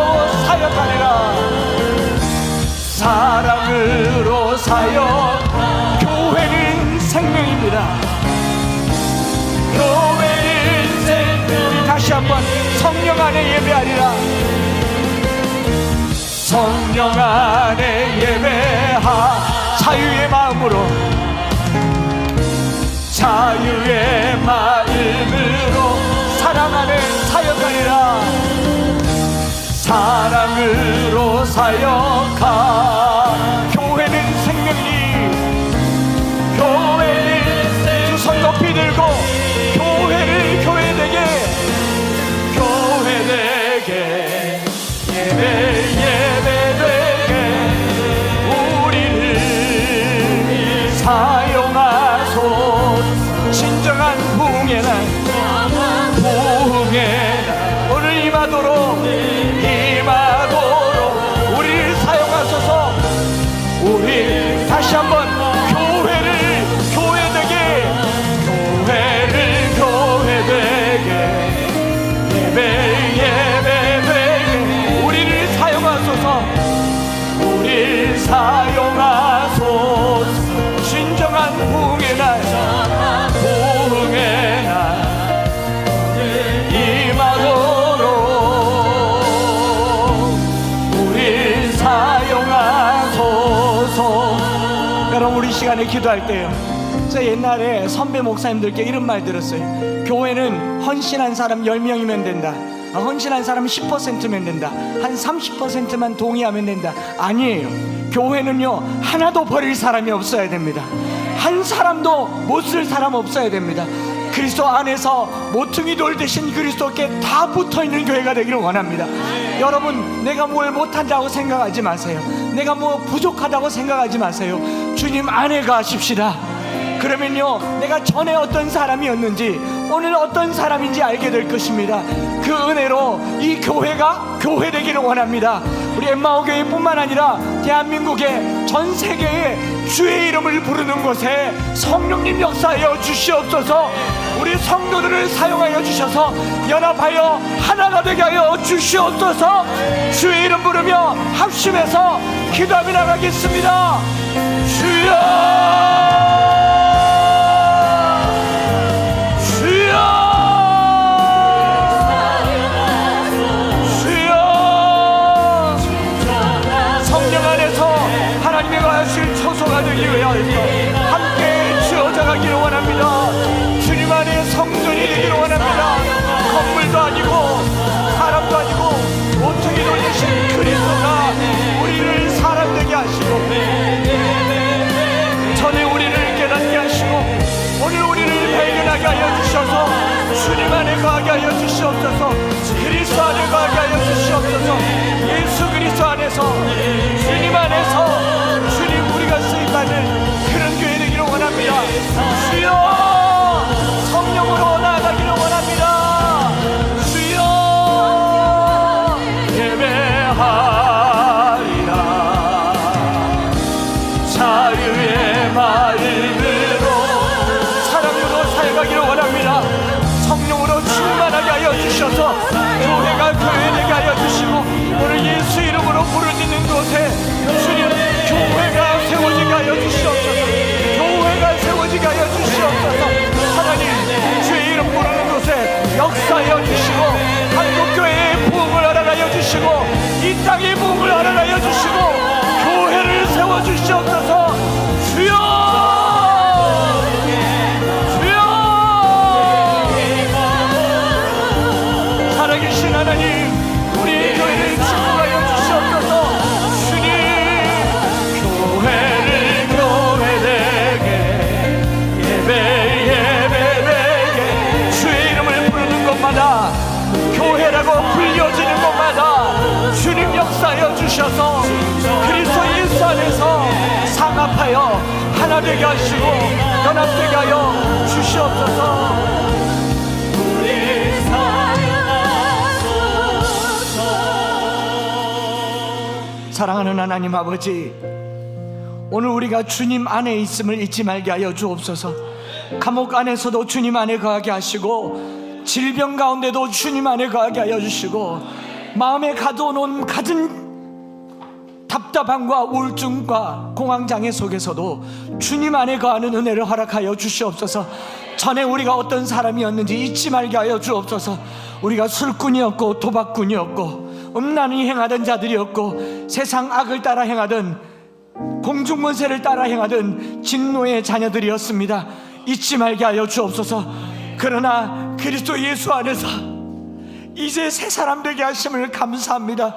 사역하리라. 사랑으로 사역. 교회는 생명입니다. 교회는 생명. 우리 다시 한번 성령 안에 예배하리라. 성령 안에 예배하. 자유의 마음으로, 자유의 마음으로 사랑 안에 사역하리라. 사랑으로 사역하. 교회는 생명이니, 교회는 두 손 높이 들고 교회를 교회되게, 교회되게 예배되게 우리를 사용하소서. 진정한 부흥의 날, 부흥의 날 오늘 임하도록 우리를 사용하소서. 우리 다시 한번 교회를 교회되게, 교회를 교회되게 예배되게 우리를 사용하소서. 우리를 사용하소서. 진정한 부흥의 날, 부흥의 날 임하도록 우리를 사용하소서. 여러분, 우리 시간에 기도할 때요, 저 옛날에 선배 목사님들께 이런 말 들었어요. 교회는 헌신한 사람 10명이면 된다. 헌신한 사람 10%면 된다. 한 30%만 동의하면 된다. 아니에요. 교회는요, 하나도 버릴 사람이 없어야 됩니다. 한 사람도 못 쓸 사람 없어야 됩니다. 그리스도 안에서 모퉁이 돌 대신 그리스도께 다 붙어있는 교회가 되기를 원합니다. 여러분, 내가 뭘 못한다고 생각하지 마세요. 내가 뭐 부족하다고 생각하지 마세요. 주님 안에 가십시다. 그러면요, 내가 전에 어떤 사람이었는지 오늘 어떤 사람인지 알게 될 것입니다. 그 은혜로 이 교회가 교회되기를 원합니다. 우리 엠마오 교회뿐만 아니라 대한민국의 전 세계에 주의 이름을 부르는 곳에 성령님 역사하여 주시옵소서. 우리 성도들을 사용하여 주셔서 연합하여 하나가 되게 하여 주시옵소서. 주의 이름 부르며 합심해서 기도하며 나가겠습니다. 주여, 초소가 되기 위하여 함께 지어져가기를 원합니다. 주님 안에 성전이 되기를 원합니다. 건물도 아니고 사람도 아니고 모퉁이 돌리신 그리스도가 우리를 사람 되게 하시고 전에 우리를 깨닫게 하시고 오늘 우리를 발견하게 하여 주셔서 주님 안에 거하게 하여 주시옵소서. 그리스도 안에 거하게 하여 주시옵소서. 예수 그리스도 안에서, 주님 안에서 우리가 쓰임받는 그런 교회 되기를 원합니다. 주여, 성령으로 나아가기를 원합니다. 주여, 예배하리라. 자유의 마음으로 사랑으로 사역하기를 원합니다. 성령으로 충만하게 하여 주셔서 교회가 교회되게 하여 주시고 오늘 예수 이름으로 부르짖는 곳에 주님 교회가 세워지게 하여 주시옵소서. 교회가 세워지게 하여 주시옵소서. 하나님, 주의 이름 부르는 곳에 역사하여 주시고 한국교회의 부흥을 허락하여 주시고 이 땅의 부흥을 허락하여 주시고 교회를 주시옵소서. 주여, 주여. 살아계신 하나님, 우리 교회를 축복하여 주시옵소서. 주님, 교회를 교회되게, 예배되게, 주의 이름을 부르는 곳마다, 교회라고 불려지는 곳마다 주님 역사하여 주셔서 그리스도 예수 안에서 상합하여 하나 되게 하시고 연합되게 하여 주시옵소서. 사랑하는 하나님 아버지, 오늘 우리가 주님 안에 있음을 잊지 말게 하여 주옵소서. 감옥 안에서도 주님 안에 거하게 하시고, 질병 가운데도 주님 안에 거하게 하여 주시고, 마음에 가둬놓은 갖은 답답함과 우울증과 공황장애 속에서도 주님 안에 거하는 은혜를 허락하여 주시옵소서. 전에 우리가 어떤 사람이었는지 잊지 말게 하여 주옵소서. 우리가 술꾼이었고 도박꾼이었고 음란히 행하던 자들이었고 세상 악을 따라 행하던 공중문세를 따라 행하던 진노의 자녀들이었습니다. 잊지 말게 하여 주옵소서. 그러나 그리스도 예수 안에서 이제 새 사람 되게 하심을 감사합니다.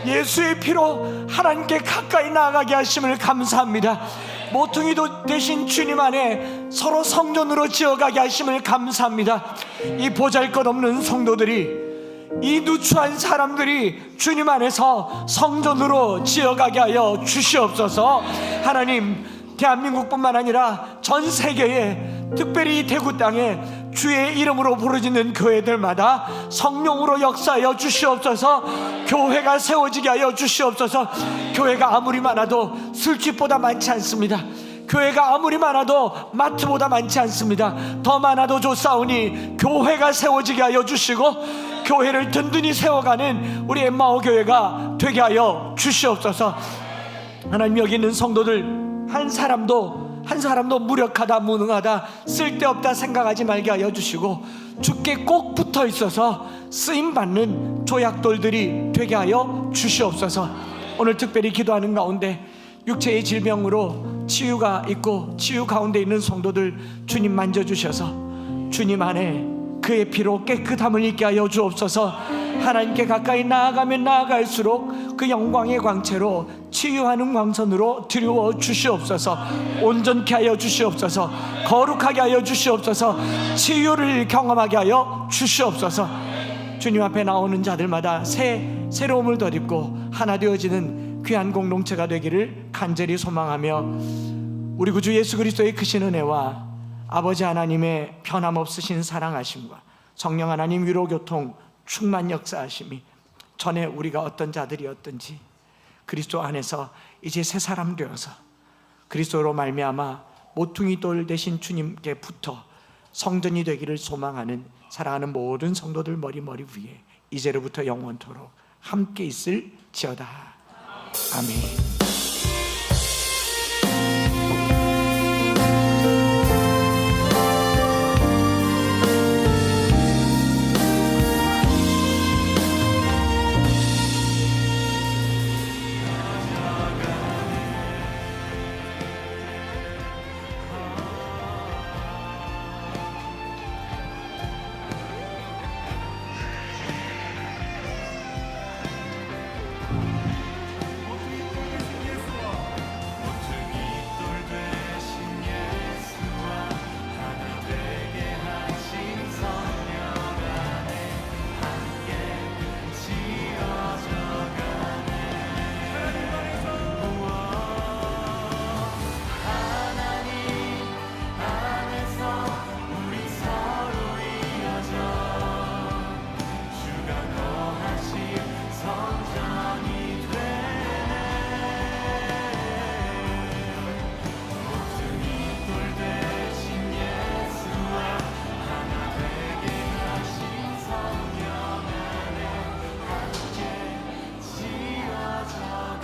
예수의 피로 하나님께 가까이 나아가게 하심을 감사합니다. 모퉁이도 되신 주님 안에 서로 성전으로 지어가게 하심을 감사합니다. 이 보잘것없는 성도들이, 이 누추한 사람들이 주님 안에서 성전으로 지어가게 하여 주시옵소서. 하나님, 대한민국뿐만 아니라 전 세계에, 특별히 대구 땅에 주의 이름으로 부르짖는 교회들마다 성령으로 역사하여 주시옵소서. 교회가 세워지게 하여 주시옵소서. 교회가 아무리 많아도 술집보다 많지 않습니다. 교회가 아무리 많아도 마트보다 많지 않습니다. 더 많아도 좋사오니 교회가 세워지게 하여 주시고, 교회를 든든히 세워가는 우리 엠마오 교회가 되게 하여 주시옵소서. 하나님, 여기 있는 성도들 한 사람도 무력하다, 무능하다, 쓸데없다 생각하지 말게 하여 주시고, 주께 꼭 붙어 있어서 쓰임받는 조약돌들이 되게 하여 주시옵소서. 오늘 특별히 기도하는 가운데 육체의 질병으로 치유가 있고 치유 가운데 있는 성도들 주님 만져주셔서 주님 안에 그의 피로 깨끗함을 입게 하여 주옵소서. 하나님께 가까이 나아가면 나아갈수록 그 영광의 광채로 치유하는 광선으로 드리워 주시옵소서. 온전케 하여 주시옵소서. 거룩하게 하여 주시옵소서. 치유를 경험하게 하여 주시옵소서. 주님 앞에 나오는 자들마다 새로움을 덧입고 하나 되어지는 귀한 공동체가 되기를 간절히 소망하며, 우리 구주 예수 그리스도의 크신 은혜와 아버지 하나님의 변함없으신 사랑하심과 성령 하나님 위로교통 충만 역사하심이, 전에 우리가 어떤 자들이었든지 그리스도 안에서 이제 새 사람 되어서 그리스도로 말미암아 모퉁이 돌 되신 주님께 붙어 성전이 되기를 소망하는 사랑하는 모든 성도들 머리 위에 이제로부터 영원토록 함께 있을지어다. 아멘.